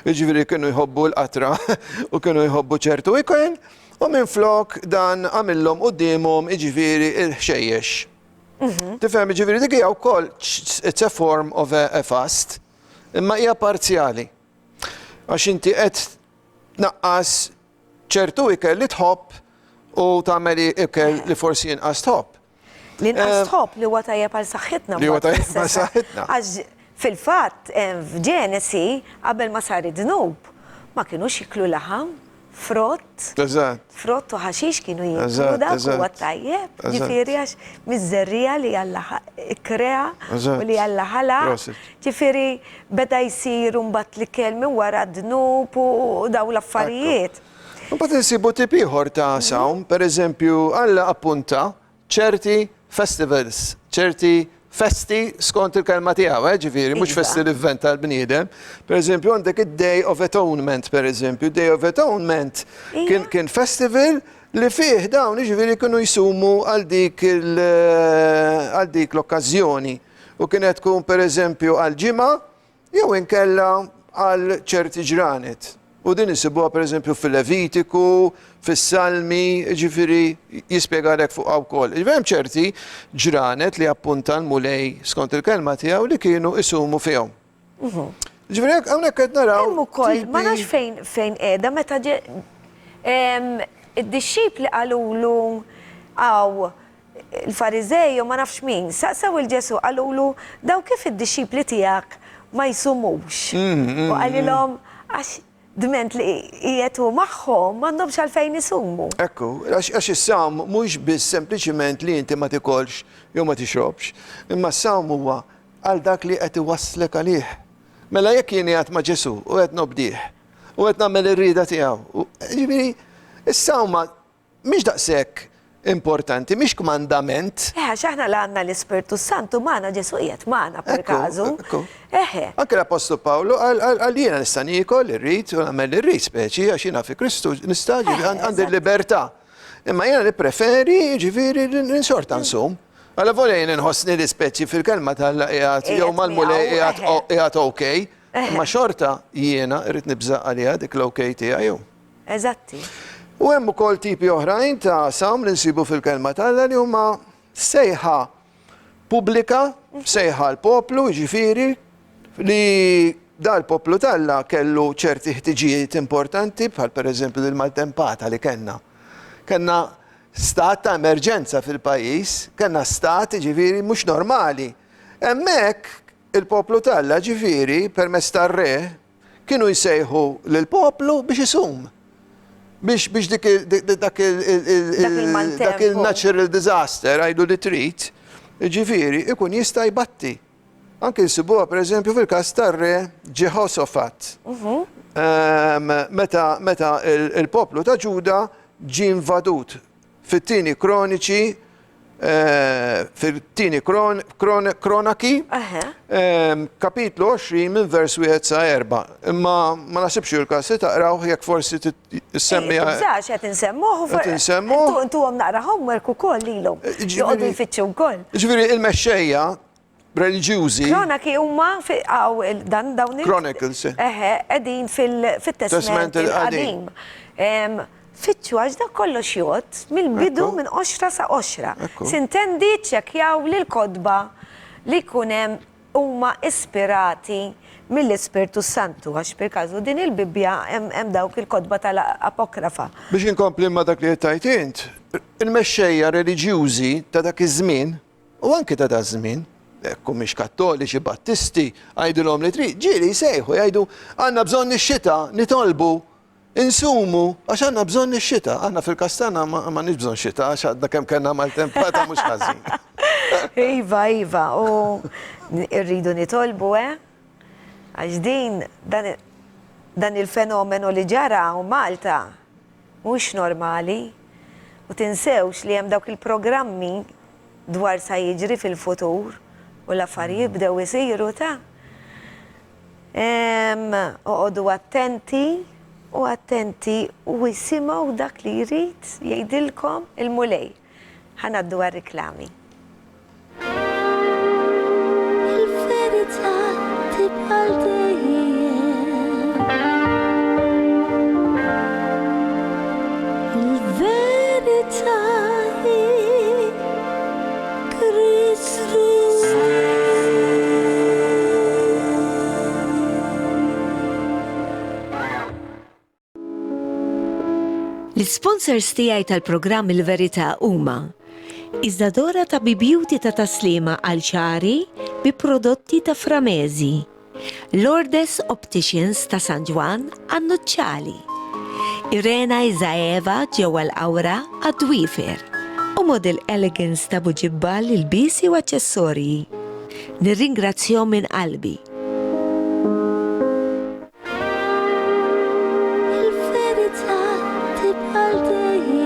ġifieri kienu jħobbu l-qatra u kienu jħobbu ċertu ikel, u minflok dan għamilhom qudiemhom jiġifieri l-ħxejjex. Tifhem, ġifieri dik hija wkoll it's a form of a fast, imma hija parzjali. Għax inti qed naqqas ċertu ikel li tħobb u tagħmel ikel li forsi inqas tħobb.
L-inqas tħobb li huwa tajjeb għal saħħitna.
Li huwa tajjeb għal saħħitna.
Għax fil-fatt f'Ġenesi qabel ma sar id-dnub ma kinux jiklu laħam, frott.
Eżatt.
Frott u ħaxix kienu jiklu dak huwa tajjeb. Ġifieri għax miż-żerrija li Alla ikkrea u li Alla ħalaq. Ġifieri beda jsir mbagħad l-ikel minn wara d-dnub u daw l-affarijiet.
Mbagħad insibu tip ieħor ta' sawm, pereżempju Alla appunta ċerti festivals, ċerti festi skont il-kelma tiegħu, ġifieri, mhux festi li vventa l-bniedem. Pereżempju għandek id-Day of Atonement, pereżempju. Day of Atonement kien festival li fih dawn ġifieri kienu jsumu għal dik l-okkażjoni. U kienet tkun pereżempju għal ġimgħa jew inkella għal ċerti ġranet. U din isibuha pereżempju fil-Levitiku, fis-Salmi, ġifieri jispjegalek fuq wkoll. Hemm ċerti ġranet li appunta l-mulej skont il-kelma tiegħu li kienu isumu fihom. Ġifieri hawnhekk qed naraw.
Hemm ukoll, ma
tipi-
nafx fejn qiegħda meta id-disċipli qalulu għaw il-Farizej u ma nafx min, saqsaw il-Ġesu qalulu daw kif id-disċipli tiegħek ma jsumux. U qalilhom għax dment li qiegħu magħhom m'għandhomx għalfejn isumu.
Ekku, għax is-sawm mhux biss sempliċiment li inti ma tikolx jew ma tixrobx, imma s-sawm huwa għal dak li qed iwasslek għalih. Mela jekk jien qiegħed ma' Ġesu u qed nobdih u qed nagħmel ir-rieda tiegħu. Ġifieri, is-sawma mhix daqshekk importanti, mhix kmandament.
Għax aħna l għandna l-Ispirtu Santu magħna Ġesu qiegħed magħna per
Ekku,
każu.
ekku.
Eħe.
Anke l-Apostol Pawlu għal jiena nista' nikol irrid u nagħmel irrid speċi għax jiena fi Kristu nista' għandi l-libertà. Imma jiena nippreferi ġifieri n-sorta nsum. Għalla volja jien nħossni li speċi fil-kelma tal-qiegħed jew mal-mulej qiegħed okej, imma xorta jiena rrid nibżaq għaliha dik l-okej tiegħi.
Eżatti.
U hemm ukoll tipi oħrajn ta' sawm li nsibu fil-kelma tal-Alla li huma sejħa pubblika, sejħa l-poplu, ġifieri, li dal-poplu tal-Alla kellu ċerti ħtiġijiet importanti, bħal pereżempju il-maltempata li kellna. Kellna stat ta' emerġenza fil-pajjiż, kellna stat ġifieri mhux normali. Hemmhekk il-poplu tal-Alla ġifieri permezz tar-re kienu jsejħu lill-poplu biex isum. Biex dak il-natural disaster għajdu li trid, ġifieri ikun jista' jbatti. Anke nsibuha pereżempju fil-każ tar-re Ġeħosofat. Meta il-poplu ta' Ġuda ġie invadut fit-tieni Kroniċi, fil-tieni Kronaki, kapitlu 20 minn vers 1 sa 4. Imma ma nasibx il-każ li taqraw jekk forsi tissemmija.
Zax qed insemmuh.
Qed insemmuh.
Intuhom naqra homework ukoll lilhom. Joqogħdu jfittxu wkoll.
Ġifieri il-mexxejja reliġjużi.
Kronaki huma dan dawn
Chronicles.
Eħe, qegħdin fit-Testament il-qadim. Fitxu għax dak kollox jgħod mill-bidu minn 10 sa 10. Sintendi ċekjaw l-kodba li kunem huma ispirati mill-Ispirtu Santu għax per każu din il-Bibbja hemm dawk il-kodba tal-Apokrafa.
Biex inkompli ma dak li qed int, il-mexxejja reliġjużi ta' dak iż-żmien u anke ta' dak żmien, ekku mhix Kattoliċi, Battisti, għajdulhom li trid, ġieli jsejħu jgħidu għandna bżonn ix-xita nitolbu. Insumu, għax għanna bżonn ix-xita, għanna fil-kastana ma nix bżonn xita, għax għadna kem kanna mal-tempata mux ħażin.
Iva, u irridu nitolbu, għax din dan il-fenomenu li ġara u Malta mhux normali u tinsewx li hemm dawk il-programmi dwar sa jiġri fil-futur u l-affarijiet bdew isiru ta' oqgħodu attenti u jisimaw dak li jrid jgħidilkom il-mulej. Ħanaddu għar-riklami.
Il-verità tibqa' dejjem. Il-verità hi Kristu.
L-sponsors tiegħi tal-programm Il-Verità huma Iżdadora ta' Beauty ta' taslima għal ċari bi prodotti ta' Framezi, Lourdes Opticians ta' San Ġwan għan-Nuċċali, Irena Izaeva ġewwa l-Awra għad-Dwifer u Model Elegance ta' Buġibbal il-bisi u aċċessorji. Nirringrazzjahom minn qalbi.
Il-verità tibqa' dejjem.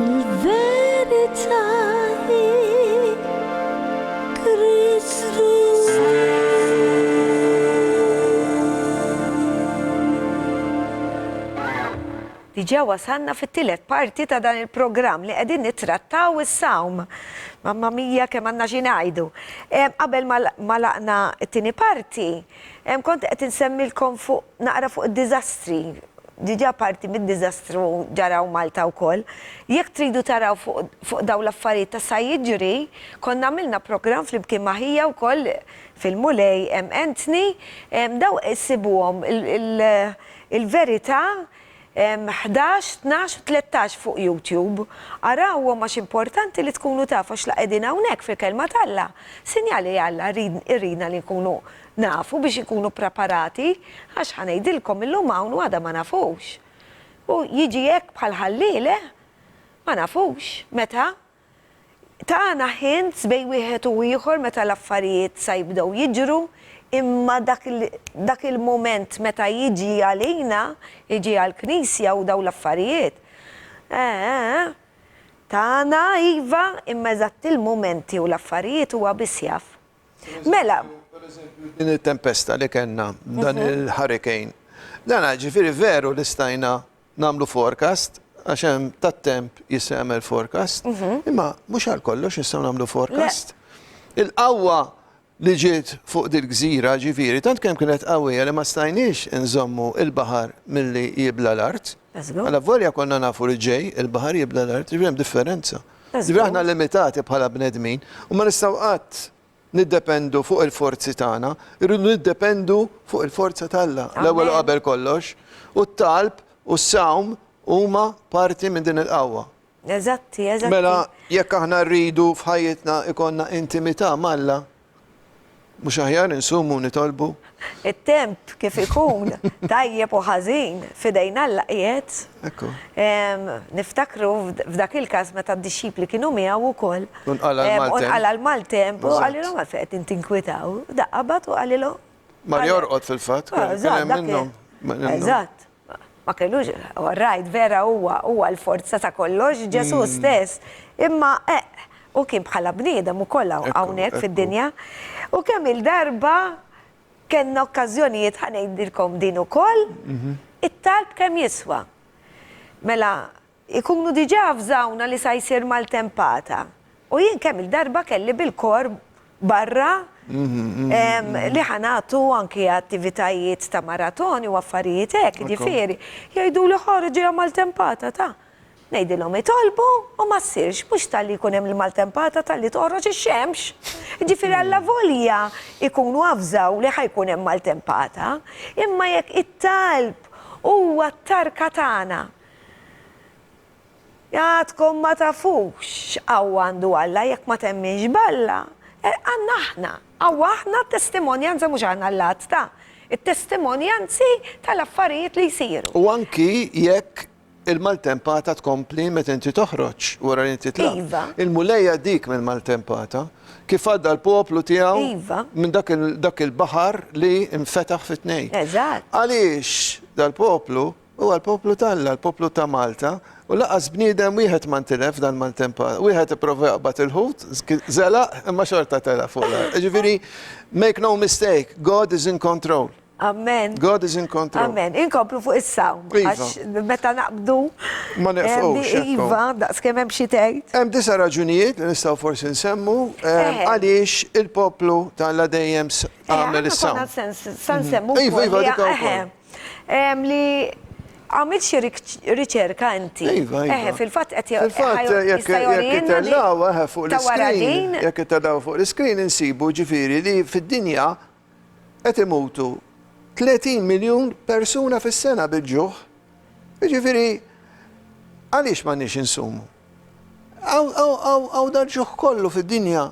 Il-verità hi Kristu.
Diġà wasanna fit-tielet parti ta' dan il-programm li qegħdin nittrattaw is-sawm. Mamma mija kemm għandna xi ngħidu. Qabel ma laqna t-tieni parti, kont qed insemmilkom naqra fuq id-diżastri diġa parti mid-dizastru ġaraw Malta wkoll. Jekk tridu taraw fuq daw l-affarijiet ta' sa jiġri, konna għamilna program fl-imkien maħija wkoll fil-Mulej Anthony, daw issibuhom il-verità 11, 12 u 13 fuq YouTube. Araw għax importanti li tkunu tafu x'la qegħdin hawnhekk fil-kelma talla. Sinjali Alla irrina li nkunu nafu biex ikunu preparati, għax ħanejdilkom illum hawn għada ma nafux. U jiġi hekk bħal ħallile, ma nafux. Meta? Tagħna hints bejn wieħed u ieħor meta l-affarijiet sa jibdew jiġru, imma dak il-moment meta jiġi għalina, jiġi għal-Knisja u daw l-affarijiet. Tagħna iva, imma eżatt il-momenti u l-affarijiet huwa biss jaf. Mela.
Din il-tempesta li kellna, dan il-hurricane. Dan ġifieri veru li stajna nagħmlu forecast, għax hemm tat-temp jista' jagħmel forecast, imma mhux għal kollox jistgħu nagħmlu forecast. Il-qawwa li ġiet fuq dil-gżira ġifieri, tant kemm kienet qawwija li ma stajniex inżommu il-baħar milli jibla l-art. Għala volja konna nafu li ġej, il-baħar jibla l-art, ġifieri hemm differenza. Ġifieri aħna limitati bħala bnedmin u ma nistgħu qatt niddependu fuq il-forzi tagħna, irridu niddependu fuq il-forza talla. L-ewwel qabel kollox, u t-talb u s-sawm huma parti minn din il-qawwa.
Eżatti.
Mela, jekk aħna rridu f'ħajjitna ikonna intimità malla, mhux aħjar insumu nitolbu.
Il-temp kif ikun tajjeb u ħażin fidejna l-laqiet.
Ekku.
Niftakru f'dak il-każ meta d-dixxipli kienu miegħu wkoll.
Unqala l-maltemp.
Unqala l-maltemp u għalilhom għalfejn intinkwitaw. Daqqabat u għalilhom.
Mar jorqod fil-fatt.
Eżatt. Ma kellux, rajt vera huwa l-forza ta' kollox, Ġesu stess. Imma u kien bħala bniedem ukoll hawnhekk fid-dinja. U kemm il-darba kellna okkażjonijiet ħanejdilkom din ukoll, it-talb kemm jiswa. Mela, ikunu diġà fżawna li sa jsir maltempata. U jien kemm il-darba kelli bil-korb barra li ħanatu anki attivitajiet ta' maratoni u affarijiet hekk, ġifieri. Jgħidu li ħarġi maltempata ta' ngħidilhom itolbu u ma ssirx, mhux tal-li jkun hemm il-maltempata tal-li toħroġ ix-xemx. Ġifieri alla volja ikunu avżaw li ħajkun hemm maltempata, imma jekk it-talb huwa t-tarka tagħna. Jgħadkom ma tafux għaw għandu Alla jekk ma temminx balla. Għanna aħna, għaw aħna t-testimonjanza mhux għandna l-lat ta' it-testimonjanzi tal-affarijiet li jsiru.
U anki jekk il-maltempata tkompli meta inti toħroġ wara li inti tlaq. Il-mulejja dik minn maltempata kif għadda l-poplu tiegħu minn dak il-baħar li infetaħ fit-tnejn.
Eżatt.
Għaliex dal-poplu huwa l-poplu Talla, l-poplu ta' Malta, u laqas bniedem wieħed ma ntilef dan maltempata. Wieħed ipprova jaqbad il-ħut, żelaq imma xorta tela fuq l-art. Ġifieri, make no mistake, God is in control.
Amen.
God is in control.
Amen. Inkomplu fuq is-sawm. Għax meta naqbdu.
Ma neqfqux.
Iva, daqskemm hemm xi tgħid.
Hemm disa raġunijiet li nistgħu forsi nsemmu għaliex il-poplu Talla dejjem għamel is-sawm.
Sa nsemmu li għamilt xi riċerka inti. Fil-fatt qed
jittellaw fuq l-iskrin, jekk jittellaw fuq l-iskrin insibu ġifieri li fid-dinja qed imutu 30 miljun persuna fis-sena bil-ġuħ. Ġifieri għaliex m'għandniex insumu? Għaw dan ġuħ kollu fid-dinja.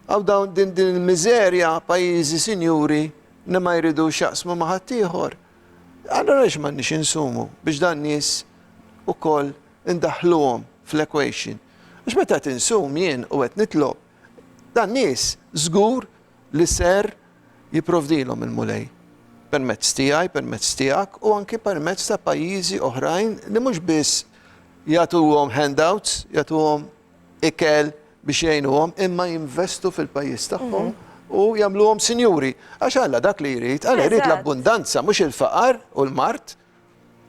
Għaw dawn din il-miżerja pajjiżi sinjuri li ma jridux jaqsmu ma' ħadd ieħor. Allora għaliex m'għandniex insumu biex dan nies ukoll indaħħluhom fl-equation. Għax meta tinsum jien u qed nitlob dan nies żgur li ser jipprovdilhom il-mulej. Permezz tiegħi, permezz tiegħek u anke permezz ta' pajjiżi oħrajn li mhux biss jagħtuhom handouts, jagħtuhom ikel biex jgħinuhom, imma jinvestu fil-pajjiż tagħhom u jagħmluhom sinjuri. Għax Alla dak li jrid, Alla jrid l-abbundanza mhux il-faqar u l-mart,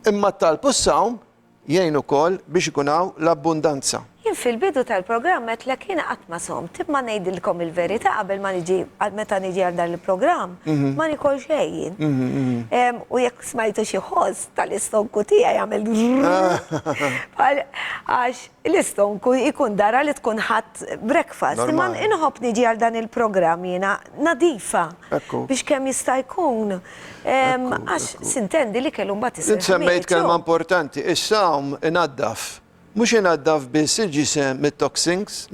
imma t-talb u s-sawm jgħinu wkoll biex ikun hawn l-abbundanza.
Jien fil-bidu tal-programm qed lek jiena qatt ma som, tibma ngħidilkom il-verità qabel ma niġi meta niġi għal dan il-programm, ma nikol xejn. U jekk smajtu xi ħoss tal-istonku tiegħi jagħmel għax l-istonku jkun dara li tkun ħadd breakfast. Imma inħobb niġi għal dan il-programm jiena nadifa biex kemm jista' jkun. Għax sintendi li kellu mbagħad isir.
Semmejt kelma importanti, is-sawm inaddaf. Mhux inaddaf biss il-ġisem mit-toxins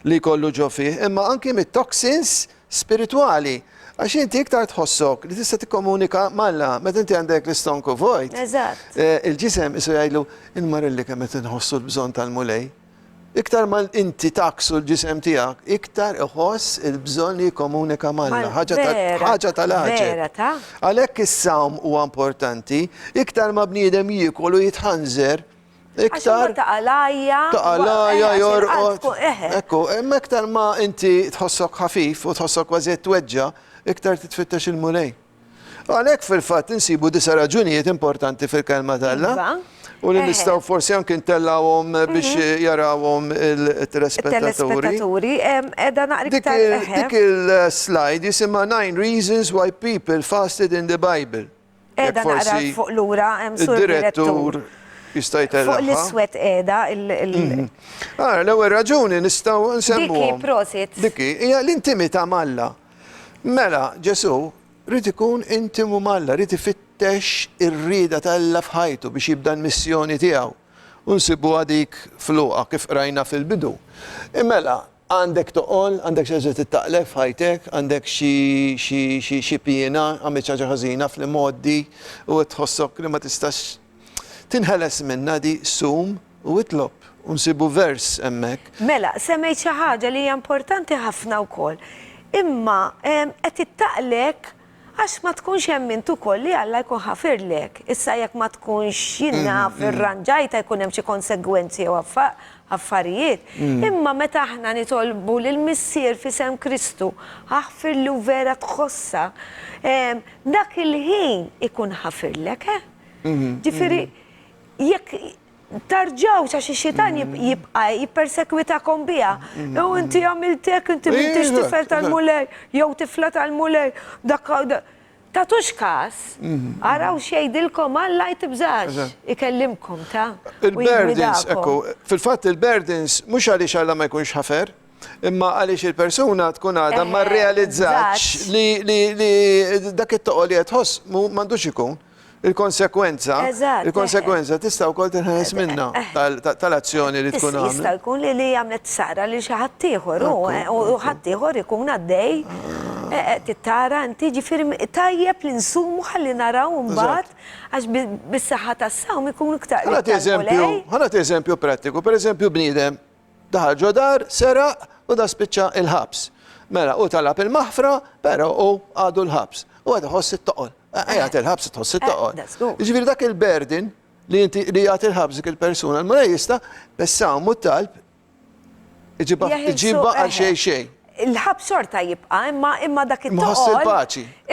li jkollu ġo fih, imma anki mit-toxins spiritwali. Għax inti iktar tħossok li tista' tikkomunika malla, meta inti għandek l-istonku vojt.
Eżatt.
Il-ġisem isu jgħidlu il-marelli kemm qed inħossu l-bżonn tal-mulej. Iktar mal inti taqsu l-ġisem tiegħek, iktar iħoss il-bżonn li jikkomunika malla. Ħaġa tal-ħaġa. Għalhekk is-sawm huwa importanti, iktar ma bniedem jiekol u jitħanżer, iktar taqalajja jorqod. Ekku, imma iktar ma inti tħossok ħafif u tħossok kważi tweġġa, iktar titfittex il-mulej. Għalhekk fil-fatt insibu disa raġunijiet importanti fil-kelma tal-Alla. U li nistaw forsi anke ntellawhom biex jarawhom il-telespettaturi.
Edha naqri iktar.
Dik il-slide jisimha 9 Reasons Why People Fasted in the Bible.
Edha naqra fuq lura, sur
direttur jista' jtellaħħa.
Fuq l-iswed edha.
L-ewwel raġuni nistgħu nsemmuhom.
Diki prosit.
Diki hija l-intimità malla. Mela, Ġesu rrid ikun intimu malla, rrid ifittex ir-rieda tal-Alla f'ħajtu biex jibda l-missjoni tiegħu. U nsibu għadik fluqa kif rajna fil-bidu. Mela, għandek toqol, għandek xi tittaqlef f'ħajtek, għandek xi pjena, għamlet xi ħaġa ħażina fl-modi u tħossok li ma tistax tinħeles minna di sum u itlob. U nsibu vers hemmhekk.
Mela, semmejt xi ħaġa li hija importanti ħafna wkoll. Imma qed ittaqlek għax ma tkunx hemmin ukoll li Alla jkun ħafirlek. Issa jekk ma tkunx jinna fir-ranġajta jkun hemm xi konsegwenzi jew affarijiet. Imma meta aħna nitolbu lil missier fisem Kristu ħafirlu vera tħossa, dak il-ħin ikun ħafirlek, Ġifieri jekk tarġaw xa xitan jibqa jippersekwitakom bija. Jew inti għamiltek, inti m'intix tifel tal-mulej, jew tifla tal-mulej, tatux kas, araw xejdilkom Alla jtibżax, ikellimkom ta'
il-burdens, ekku, fil-fatt il-burdens mhux għaliex Alla ma jkunx ħafer, imma għaliex il-persuna tkun għadha ma rrealizzax li dak it-toqol li qed tħoss m'għandux ikun. Il-konsekwenza tista' wkoll tinħeles minna tal-azzjoni li tkun għamlet.
Jista' jkun li għamlet sara li xi ħadd ieħor u ħadd ieħor ikun għaddej tittara inti ġifieri tajjeb li nsumu ħalli naraw mbagħad għax bis-saħħa tas-sawm ikun iktar.
Ħanat eżempju prattiku, pereżempju bniedem daħal ġo dar, seraq u da spiċċa il-ħabs. Mela u talab il-maħfra, però u għadu l-ħabs. U għadu ħoss it-toqol. Għajat il-ħabs tħoss it-toqol. Ġifieri dak il-berdin li jgħat il-ħabs dik il-persuna, l-mulej jista' bessawm u talb iġibba għal xejn.
Il-ħabs xorta jibqa' imma dak it-toqol.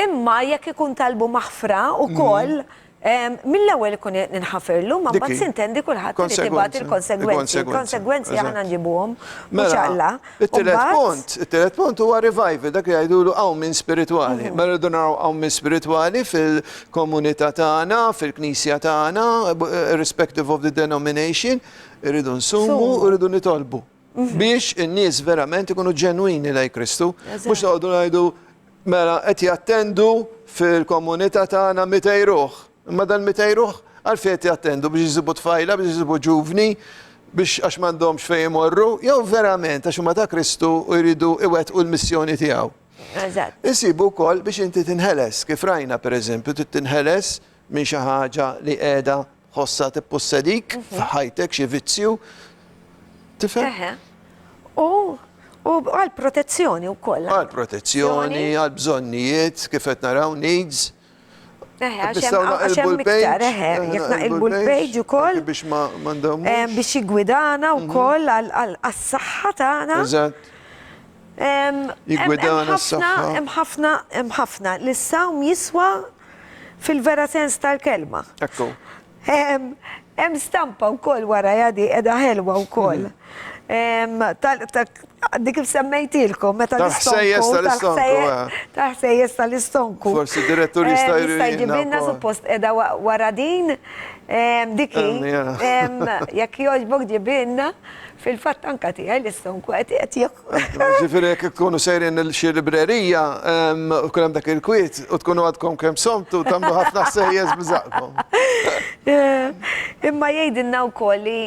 Imma jekk ikun talbu maħfra ukoll mill-ewwel ikun ninħafirlu, ma mbagħad sintendi kulħadd li tibgħat il-konsegwenzi. Il-konsegwenzi aħna nġibuhom mhux Alla.
It-tielet punt huwa revival, dak li jgħidulu hawn spiritwali. Mela rridu naraw hawn spiritwali fil-komunità tagħna, fil-knisja tagħna, irrespective of the denomination, irridu nsumu u rridu nitolbu. Biex in-nies verament ikunu ġenwini lejn Kristu, mhux noqogħdu ngħidu mela qed jattendu fil-komunità tagħna 200 ruħ. Imma dan 200 ruħ għalfejn jattendu biex jżibu tfajla, biex jżibu ġuvni, biex għax m'għandhomx fejn imorru, jew verament għax huma ta' Kristu jridu iwettqu l-missjoni tiegħu.
Eżatt.
Insibu wkoll biex inti tinħeles, kif rajna pereżempju tinħeles minn xi ħaġa li qiegħda ħossa tippossedik f'ħajtek xi vizzju. Tifhem?
U għal-protezzjoni wkoll.
Għal-protezzjoni, għal-bżonnijiet, kif qed naraw needs.
Għaxem miktar, jek naqilbu l-page u koll.
Biex ma ndawmux.
Biex jigwidana u koll għal-saxħa tagħna.
Eżatt. Jigwidana s-saxħa.
Hemm ħafna li s-sawm jiswa fil-vera sens tal-kelma.
Ekku.
Hemm stampa wkoll wara jadi qiegħda ħelwa wkoll. Dik kif semmejtilkom meta
Tal-ħsejjes tal-istonku,
Tal-ħsejjes tal-istonku.
Forsi direttur jista'
Jista' jġibilna
wkoll.
suppost qiegħda wara din. Diki, jekk jogħġbok ġibilna, fil-fatt anka tiegħi l-istonku qed
Ġifieri jekk tkunu sejrin xi librerija u kun hemm dak il-kwiet u tkunu għadkom kemm somtu tagħmlu ħafna ħsejjes biżaqkom.
Imma jgħidilna wkoll li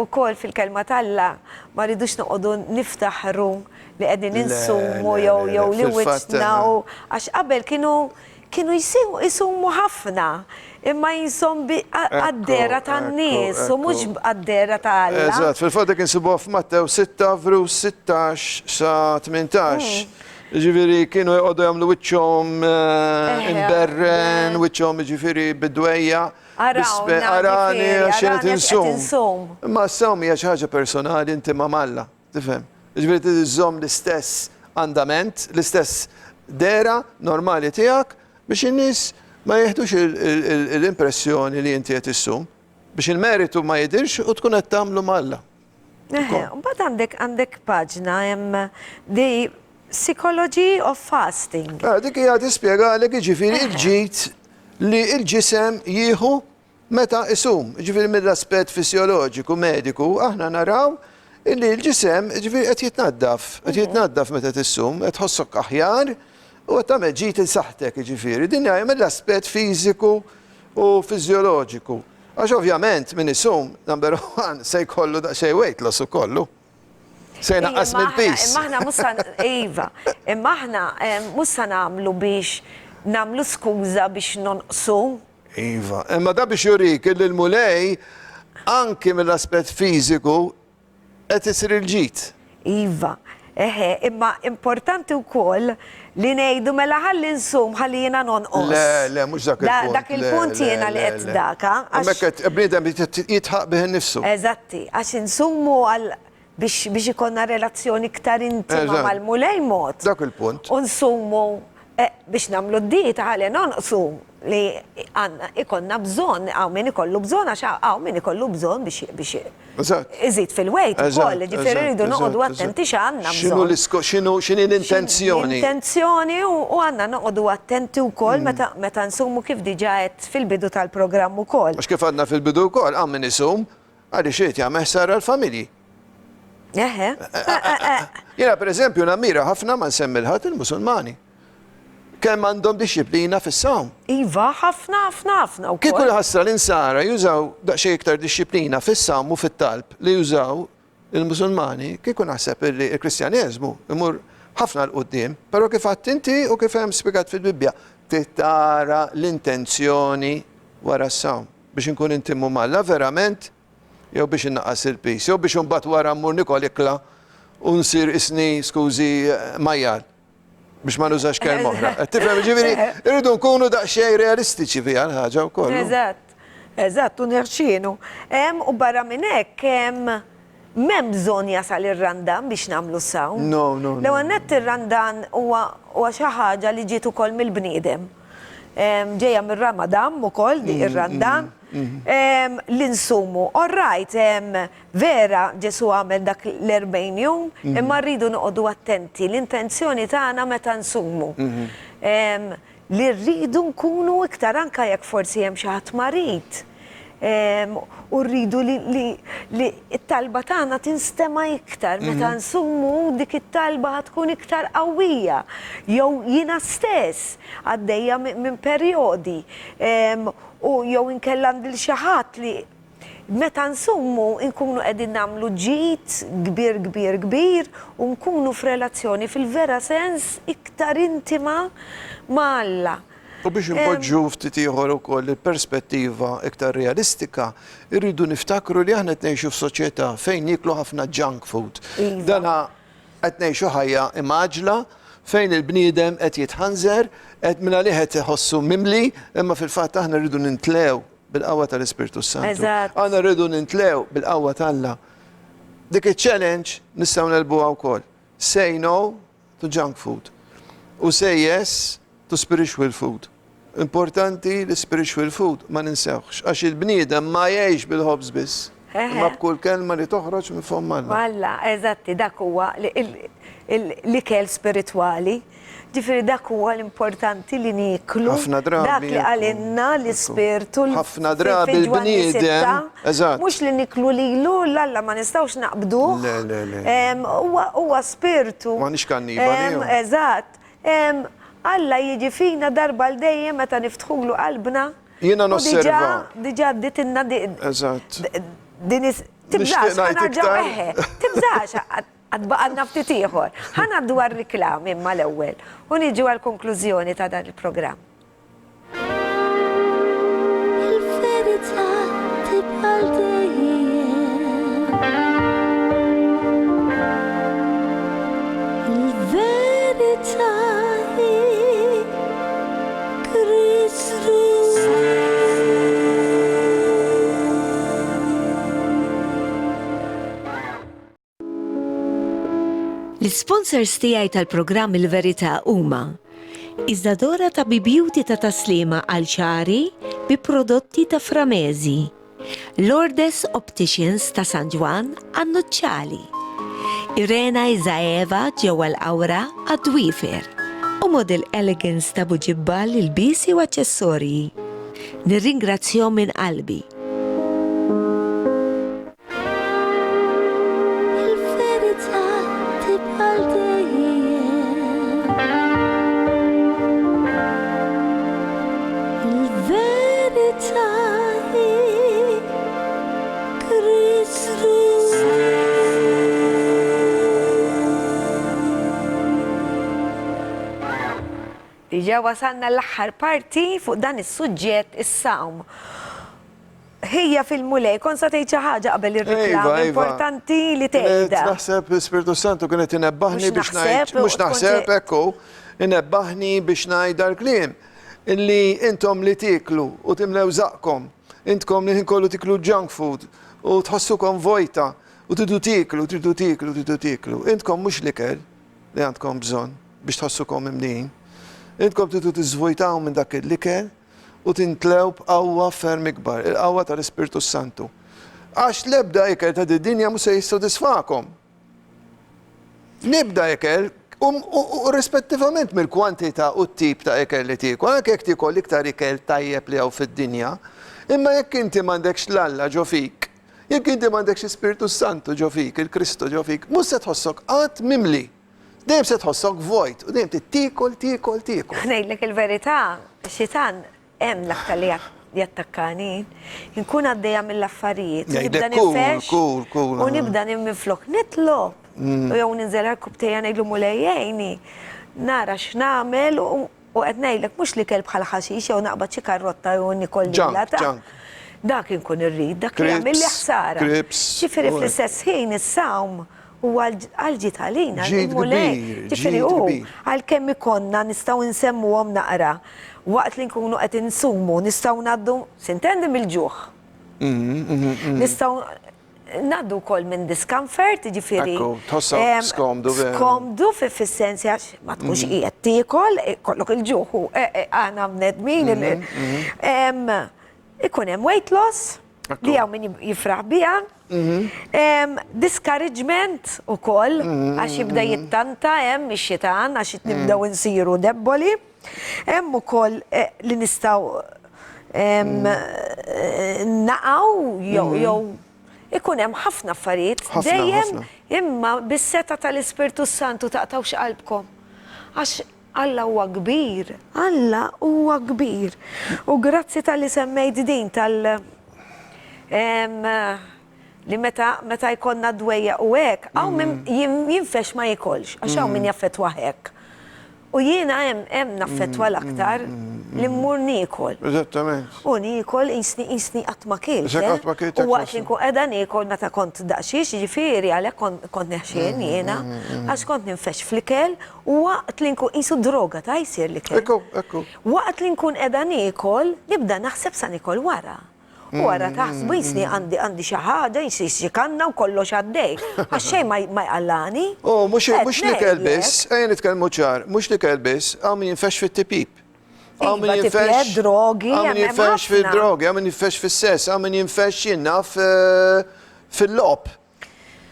wkoll fil-kelma talla ma rridux noqogħdu niftaħru li qegħdin insumu jew li wiċċna għax qabel kienu jisumu ħafna imma jinsom għaddera tan-nies u mhux għaddera ta' Alla.
Eżatt, fil-fatt dik insibuha f'Mattew 6 verus 16 sa 18. Ġifieri kienu jqogħdu jagħmlu wiċċhom imberren, wiċċhom ġifieri bidwejja. Arani għaxin insum. Ma s-sawm hija xi ħaġa personali intima malla, tifhem. Ġifieri tiżżomm l-istess andament, l-istess dera normali tiegħek biex in-nies ma jeħdux l-impressjoni li inti qed issum biex il-meritu ma jidirx u tkun qed tagħmlu malla.
Mbagħad għandek paġna hemm di Psychology of Fasting.
Dik hija tispjegalek jiġifieri l-ġid li l-ġisem jieħu meta isum, ġifieri mill-aspett fisioloġiku, mediku, aħna naraw illi l-ġisem ġifieri qed jitnaddaf meta tissum, qed tħossok aħjar u qed tagħmel ġid il saħħtek ġifieri. Din hija mill-aspett fiżiku u fiżjoloġiku. Għax ovvjament min isum number one se jkollu daqsxejn weight loss ukollu. Se jnaqqas mill-pis.
Imma aħna mhux se nagħmlu biex namlu skuża biex nonqsu.
Iva, imma da biex jurik li l-mulej anki mill-aspett fiżiku qed isir il-ġid.
Iva, imma importanti wkoll li ngħidu mela ħalli nsum ħalli jiena nonqos.
Le, mhux dak il-punt.
Dak il-punt jiena li qed daka.
Hemmhekk bniedem jitħaq bih innifsu.
Eżatti, għax insummu biex ikonna relazzjoni iktar intima mal-mulej mod.
Dak il-punt.
U nsummu biex namlu d-dieta ħalli nonqsu li ikonna bżon, għaw min ikollu bżon, għax għaw min ikollu bżon biex iżid fil-wejt ukoll, ġifieri rridu noqogħdu attenti x'għandna bżonn.
X'inhi l-intenzjoni?
L-intenzjoni u għandna noqogħdu attenti wkoll meta nsummu kif diġà qed fil-bidu tal-programm ukoll.
Għax kif għadna fil-bidu wkoll hawn min isum għaliex irid jagħmel ħsara l-familji. Jiena pereżempju nammira ħafna ma nsemmi l-ħadd il-Musulmani. Kemm għandhom disċiplina fis-sawm.
Iva, ħafna wkoll.
Kieku l-ħassra l-insara jużaw daqsxejn iktar disċiplina fis-sawm u fit-talb li jużaw il-Musulmani, kieku naħseb li l-Kristjaneżmu imur ħafna l-qudiem, però kif għadt inti u kif hemm spjegat fil-Bibbja, titara l-intenzjoni wara s-sawm biex inkun intimmu malla verament jew biex innaqqas il-pis, jew biex imbagħad wara mmur nikol ikla u nsir isni skużi majjal. Biex ma nużax kelma oħra. Tifhem ġifieri irridu nkunu daqsxejn realistiċi fiha l-ħaġa wkoll.
Eżatt, u nirċienu. U barra minn hekk m'hemm bżonn jasal ir-randan biex nagħmlu sawn.
No.
L-ewwel nett ir-randan huwa xi ħaġa li ġiet ukoll mill-bniedem. Ġejja mir-Ramadan ukoll di ir-randan. L-insumu. All right, vera Ġesu għamel dak l-40 jum, imma rridu noqogħdu attenti. L-intenzjoni tagħna meta nsumu. Li rridu nkunu iktar anke jekk forsi hemm xi ħadd marid. U rridu li t-talba tagħna tinstema' iktar meta nsumu dik it-talba tkun iktar qawwija. Jew jiena stess għaddejja minn perjodi. U jew inkella għandil xi ħadd li meta nsummu nkunu qegħdin nagħmlu ġid kbir u nkunu f'relazzjoni fil-vera sens iktar intima ma' Alla.
U biex impoġġu ftit ieħor ukoll il-perspettiva iktar realistika, irridu niftakru li aħna qed ngħixu f'soċjetà fejn jieklu ħafna junk food. Dana qed ngħixu ħajja imaġla fejn il-bniedem qed jitħanżer, qed minn għalih qed iħossu mimli, imma fil-fatt aħna rridu nintlew bil-qawwa tal-Ispirtu Santu. Aħna rridu nintlew bil-qawwa tal-Alla. Dik iċ-challenge nistgħu nelbuha wkoll. Say no to junk food. U say yes to spiritual food. Importanti l-spiritual food, ma ninsewx. Għax il-bniedem ma jgħix bil-ħobż biss. Ma b'kull kelma li toħroġ minn fom Alla.
Walla, eżatti, dak huwa l-ikel spirituali. Ġifiri dak huwa l-importanti li niklu.
Ħafna drabi
Dak li għalinna l-ispirtu.
Ħafna drabi l-bniedem. Eżatt.
Mux li niklu lilu, l-alla ma nistawx naqbduh.
Le.
Huwa spirtu.
Ma nix kannibali.
Eżatt. Alla jiġi fina darba l-dejjem meta niftħulu qalbna.
Jiena nosserva.
Diġà ditinna
Eżatt.
Tibżax,
ngħid
ħanarġaw
iktar.
eħe, tibżax, għadbaqadna ftit ieħor. Ħanaddu għal-riklam imma l-ewwel u niġu għal-konklużjoni ta' dan il-programm.
Il-verità tibqal dejjem. Il-verità hi Kristus.
L-sponsors tiegħi tal-programm Il-Verità huma Iżdadora ta' Beauty ta' taslima għal ċari bi prodotti ta' Framezi, Lourdes Opticians ta' San Juan għan-Nuċċali, Irena Izaeva ġewwa l-Awra għad-Dwifer u Model Elegance ta' Buġibbal il-bisi u aċċessorji. Nirringrazzjahom minn qalbi.
Il-verità tibqal dejjem. Il-verità hi Kristus.
Diġà wasalna l-aħħar parti fuq dan is-suġġett is-sawm. Hija fil-mulej, kon sa tgħid xi ħaġa qabel ir-riklam, importanti li tgħidha.
Naħseb l-Spiritu Santu kienet inebbaħni
Mhux
biex ngħid,
naħseb,
mhux naħseb ekku, inebbaħni biex ngħid dal-kliem. Illi intom li tiklu u timlew zaqkom, intkom li kollu tiklu junk food u tħossukom vojta u tridu tiklu. Intkom mhux l-ikel li għandkom bżonn biex tħossukom imdin. Intkom tridu tiżvojtaw minn dak l-ikel u tintlew b'qawwa ferm ikbar, il-qawwa tal-Ispiritu Santu. Għax l-ebda ikel ta' dinja mhux se jissodisfakom. Nibda ikel u rispettivament mill-kwantità u t-tip ta' ikel li tiekol, anke jekk tiekol iktar ikel tajjeb li hawn fid-dinja, imma jekk inti m'għandekx l-Alla ġo fik, jekk inti m'għandekx Ispiritu Santu ġo fik, il-Kristu ġo fik, mhux se tħossok qatt mimli. Dejjem se tħossok vojt u dejjem tikol.
Ngħidlek il-verità, xitan hemm l-aktar li jattakkani, nkun għaddejja mill-affarijiet. Nibda nifex u nibda nimmiflok nitlob. U jew ninżel għal-kubtejja ngħidlu mulejjejni, nara x'nagħmel u qed ngħidlek mhux li kell bħal ħaxix jew naqbad xi karotta jew nikol lilata. Dak inkun irrid, dak li jagħmel li ħsara. Ġifieri fl-istess ħin is-sawm u għal-ġit għalina, il-mulej. Ġifieri għal-kemm ikonna nistgħu nsemmuhom naqra. Waqt li nkunu qed insumu nistgħu ngħaddu sintendi mill-ġuħ. Nistgħu ngħaddu wkoll minn discomfort, ġifieri.
Tħossok skomdu.
Skomdu fis-sens għax ma tkunx qiegħed tiekol, kollok il-ġuħ u għana bnedmin. Ikun hemm weight loss li hawn min jifraħ biha. Discouragement ukoll għax jibda jittanta hemm ix-xitan għax nibdew insiru debboli. Hemm ukoll li nistgħu naqgħu jew ikun hemm ħafna affarijiet dejjem imma bis-seta tal-Ispirtu Santu taqtaw x'qalbkom. Għax Alla huwa kbir, Alla huwa kbir. U grazzi tal-li semmejt din li meta jkollna dwejja u hekk, hawn min jinfex ma jikolx, għax hawn min jaffettwa hekk. U jiena hemm naffettwa l-aktar li mmur niekol.
Eżattament.
U niekol isni qatt ma kilx. U waqt li nkun qiegħda niekol meta kont daqsxiex, jiġifieri għalhekk kont neħxien jiena, għax kont ninfex fl-ikel u waqt li nkun qisu droga ta' jsir l-ikel.
Ekku.
Waqt li nkun qiegħda niekol, nibda naħseb sa nikol wara. Wara taħsbu jisni għandi xi ħaġa, jisni kanna u kollox għaddej. Għax xejn ma jqallani.
Mhux li kelbis, ejja nitkellmu ċar, mhux li kelbis, għam jinfex fit-tipip. Għaw min
Iva, tipjed, drogi,
għaw min
hemm
jinfex
ħafna.
fil-drogi, għaw min jinfex fil-sess, għaw min jinfex jinna fil-lop.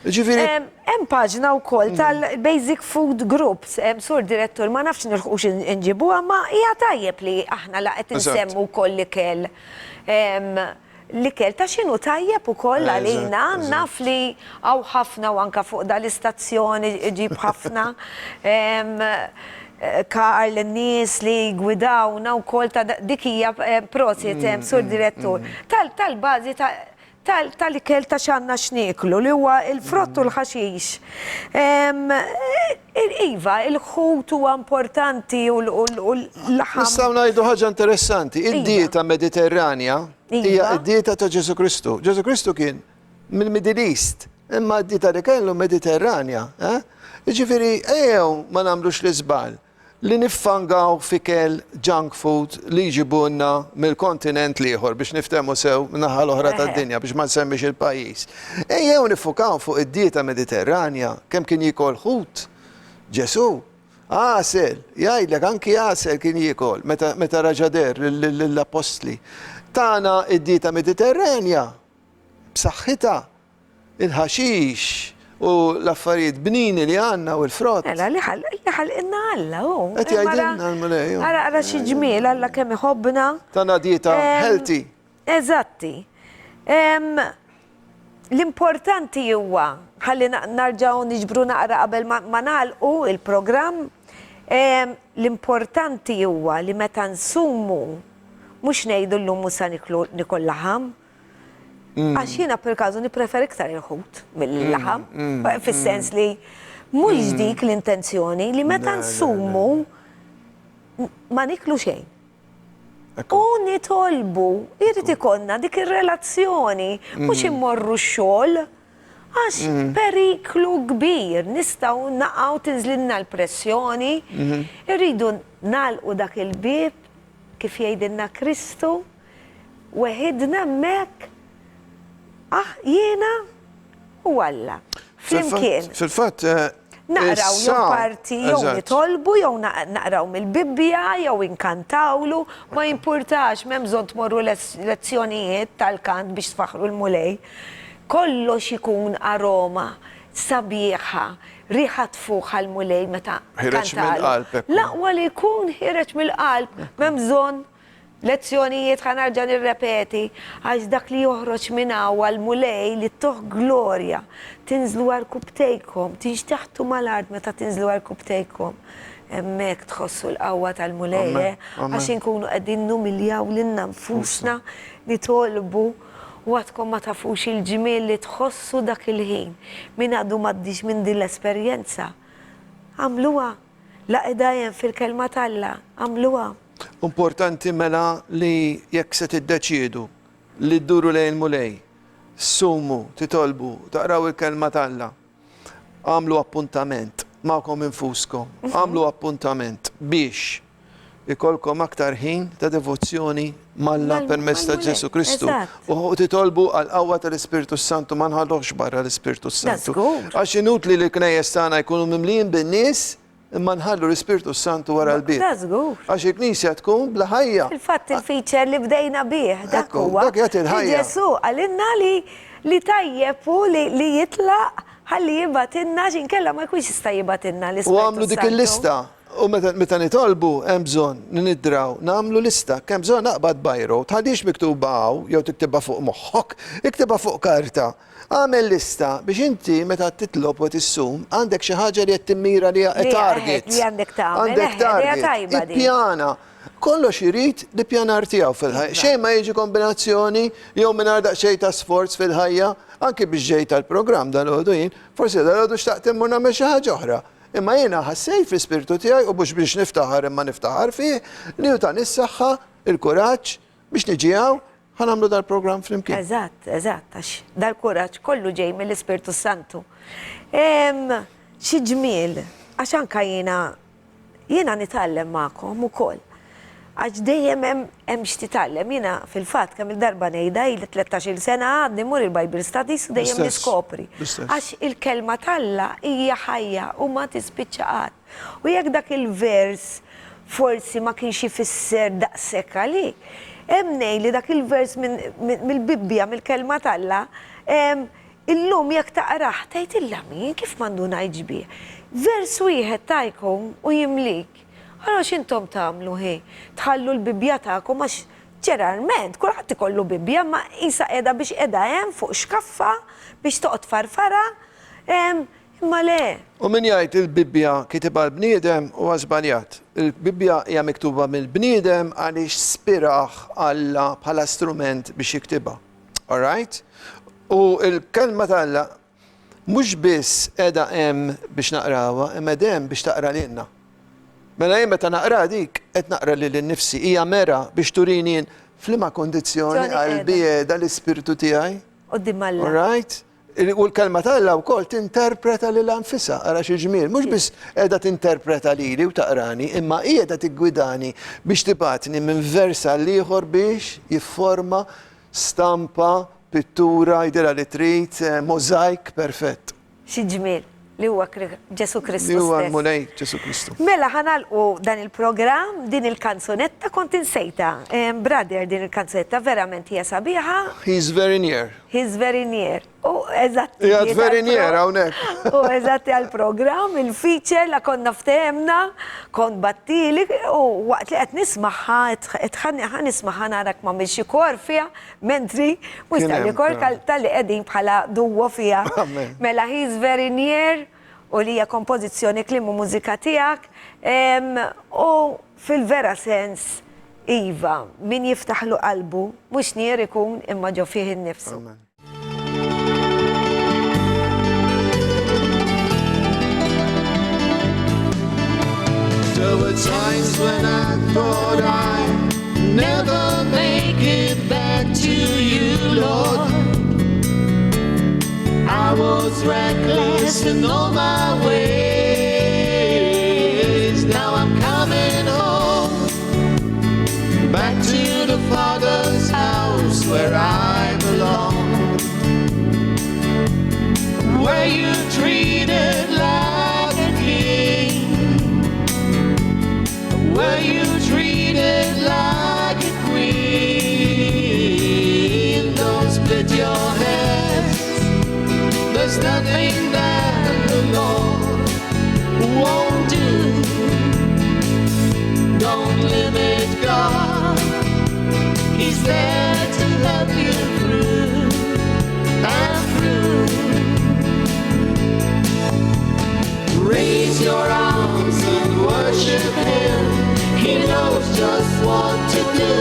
Ġifiri,
Hemm paġna wkoll tal-Basic Food Groups, sur direttur, ma nafx nilħux inġibuha, ma hija tajjeb li aħna la qed insemmu wkoll l-ikel. L-ikel ta' xinu tajjeb ukoll għalina, naf li għaw ħafna u anka fuq dal-istazzjoni ġib ħafna. Karl n-nies li gwidawna u kol ta' dikija prosit, sur direttur, tal-bazi tal-ikel ta' xanna xniklu li huwa il-frott u l-ħaxix. Iva, il-ħut huwa importanti u l-laħam.
nistaw najdu ħaġa interessanti. Id-dieta mediterranja hija id-dieta ta' Ġesu Kristu. Ġesu Kristu kien mill-Middle East, imma d-dieta li kellu mediterranja. Ġifiri, ejjew ma namlux l-izbal li niffangaw fikel junk food li jġibunna mill-kontinent liħor biex niftemu sew naħa l-oħra tad-dinja biex ma nsemmix il-pajis. Ejjew nifukaw fuq id-dieta mediterranja kemm kien jikol ħut. Ġesu, għasel, jgħidlek anki għasel kien jikol meta raġader l-apostli. Tana id-dieta mediterranja b'saħħitha, il-ħaxix u l-affarijiet bnini li għanna u l-frott.
Ela, li ħal inna Alla, u.
Qed jgħidilna l-mulej.
Ara xi ġmiel Alla kemm iħobbna.
Tana dieta healthy.
Eżatti. L-importanti huwa ħalli narġaw niġbru naqra qabel ma nagħlqu il-programm. L-importanti huwa li meta nsumu mhux ngħidu llum musa nikol laħam. Għax jiena per każu nipprefer iktar il-ħut mill-laħam, fis-sens li mhux dik l-intenzjoni li meta nsumu ma niklu xejn. U nitolbu, irrid ikonna dik ir-relazzjoni, mhux immorru x-xogħol, għax periklu kbir, nistgħu naqgħu tinżlilna l-pressjoni, irridu nagħlqu dak il-bib kif jgħidilna Kristu, weħidna hemmhekk. Jiena u Alla. Flimkien.
Fil-fatt,
Naqraw jew parti, jew nitolbu, jew naqraw mill-Bibbja, jew inkantawlu, ma jimpurtax, m'hemm bżonn tmorru lezzjonijiet tal-kant biex tfaħru l-mulej. Kollox ikun aroma sabiħa, riħa tfuħ għal-mulej meta
ħireġ mill-qalb.
Laqwa li jkun ħireġ mill-qalb, m'hemm bżonn lezzjonijiet ħanarġa nirrepeti, għax dak li joħroġ minna għal-mulej li toħ glorja, tinżlu għal-kubtejkom, tinx taħtu mal-art meta tinżlu għal-kubtejkom. Emmek tħossu l-qawwa tal-mulej, għax inkunu għedin numiljaw l-inna nfusna li tolbu u għatkom ma tafux il-ġimil li tħossu dak il-ħin. Min għaddu maddix minn din l-esperienza. Għamluwa, laqdajen fil-kelma talla, għamluwa.
Importanti mela li jekk se tiddeċiedu li dduru lejn mulej, sumu, titolbu, taqraw il-kelma talla, għamlu appuntament ma'kom infuskom, għamlu appuntament biex ikolkom aktar ħin ta' devozzjoni malla permezz ta' Ġesu Kristu. U titolbu għal-qawwa tal-Ispiritu Santu, ma nħallux barra l-Ispiritu Santu. Għax inutli li l-knejjes tagħna jkunu mimlijin bin-nies, imma nħallu l-Ispiritu Santu wara l-bit. Għax il-Knisja tkun bla ħajja.
Il-fatt il-feature li bdejna bih, dak huwa.
Dak jagħti l-ħajja.
Ġesu għalinna li tajjebu li jitlaq ħalli jibatinna xinkella ma jkunx jista' jibatinna l-Ispiritu Santu.
U għamlu dik il-lista. U meta nitolbu hemm bżonn nidraw, nagħmlu lista kemm bżonn naqbad bajro, tħaddix miktuba hawn jew tiktibha fuq moħħok, iktibha fuq karta. Għamel lista biex inti meta titlob u tissum għandek xi ħaġa li qed timmira li target.
Li għandek tagħmel.
Għandek target. Ippjana. Kollox irid li pjanar tiegħu fil-ħajja. Xejn ma jiġi kombinazzjoni jew mingħajr daqsxejn ta' sforz fil-ħajja, anke biex ġej tal-programm dal-għodu jien, forsi dal-għodu xtaqt immur nagħmel xi ħaġa oħra. Imma jiena ħassejt fl-ispirtu tiegħi u biex niftaħar imma niftaħar fih li hu tan is-saħħa, il-kuraġġ biex niġijaw ħanamlu dal-programm flimkien.
Eżatt, għax dal-kuraġġ kollu ġej mill-Ispirtu Santu. Xi ġmiel, għax anke jiena nitgħallem magħkom ukoll. Għax dejjem hemm x'titgħallem. Jiena fil-fatt kemm il-darba ngħidha li 13-il sena għadni mur il-Bible Studies u dejjem niskopri. Għax il-kelma talla hija ħajja u ma tispiċċa qatt. U jekk dak il-vers forsi ma kienx jifisser daqshekk għalik. Hemm ngħid li dak il-vers mill-Bibbja mill-kelma talla, illum jekk taqrah tgħidilha min kif m'għandu ngħid ġbieħ. Vers wieħed tajkom u jimlik. Allora x'intom tagħmlu ħi? Tħallu l-Bibbja tagħkom għax ġeneralment kulħadd ikollu Bibbja ma qisha qiegħda biex qiegħda hemm fuq xkaffa biex toqgħod farfara. Imma le.
U min jgħid il-Bibbja kitibha l-bniedem huwa żbaljat. Il-Bibbja hija miktuba mill-bniedem għaliex spiraħ Alla bħala strument biex jiktibha. All right? U l-kelma talla mhux biss qiegħda hemm biex naqrawha, imma hemm biex taqra lilna. Mela jien meta naqra dik qed naqra lil innifsi hija mera biex turini f'liema kondizzjoni qalbi qiegħda l-ispirtu tiegħi.
Qudiem Alla.
All right? U l-kelma talla wkoll tinterpreta lil anfisha ara xi ġmiel, mhux biss qiegħda tinterpreta lili u taqrani, imma qiegħda tiggwidani biex tibatni minn vers għal ieħor biex jifforma stampa, pittura, jidilha li trid, możajk perfett.
Xi ġmiel li huwa Ġesu Kristus.
Li huwa
stess.
l-munej Ġesu Kristu.
Mela ħanalqu dan il-programm, din il-kanzunetta kont insejta. Brother, din il-kanzunetta verament hija sabiħa.
He's very near.
He's very near. U eżatti.
Jgħad very near hawnhekk.
U eżatti għal-programm, il-feature la konna ftehemna, kont battili, u waqt li qed nismaħħa, qed nismaħħa narak ma mexxi kor fiha, mentri mhux tal-li kor tal-li qegħdin bħala duwa fiha. Mela he's very near u li hija kompożizzjoni klim u mużika tiegħek. U fil-vera sens iva, min jiftaħlu qalbu, mhux nier ikun imma ġo fih innifsu.
There were times when I thought I'd never make it back to you, Lord. I was reckless in all my ways. Now I'm coming home, back to the Father's house where I belong, where you treated like a king, where you treated like a queen. Don't split your hands, there's nothing that the Lord won't do. Don't limit God, He's there to help you through and through. Raise your arms and worship Him, He knows just what to do.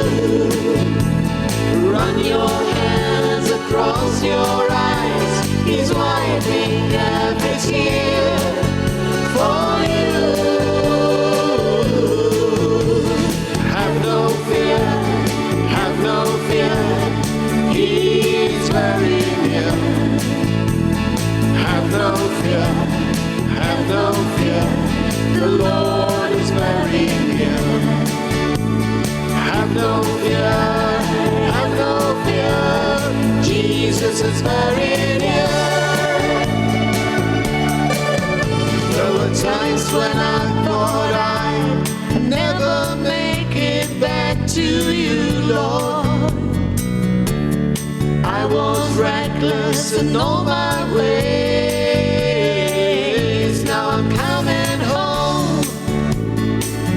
Run your hands across your eyes, He's wiping every tear for you. Have no fear, have no fear, He's very near. Have no fear, have no fear, the Lord is very near. Have no fear, have no fear, Jesus is very near. There were times when I thought I'd never make it back to you, Lord. I was reckless in all my ways. Now I'm coming home,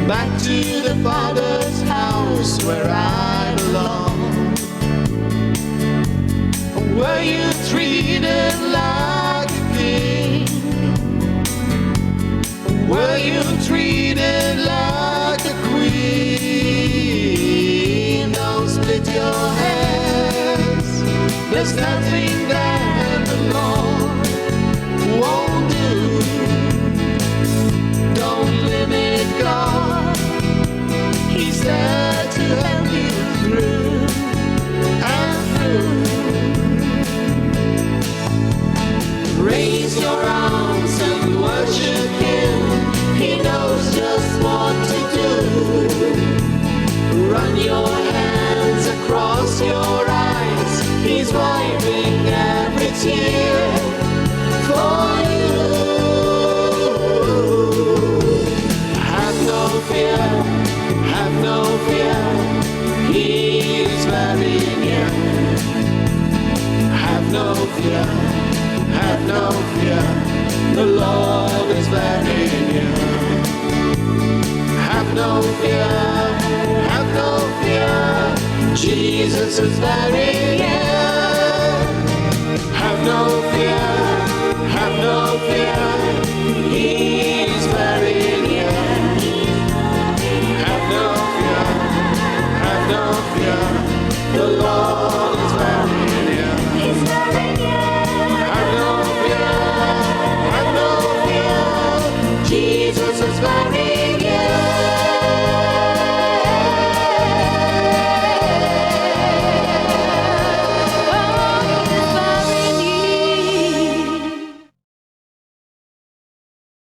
back to the Father's house where I belong, where you treated like a king, where you treated like a queen. Don't split your hands, there's nothing that the Lord won't do. Don't limit God, He's there to help you through and through. Raise your arms and worship Him, He knows just what to do. Run your hands across your eyes, He's wiping every fear, have no fear. Jesus is very near.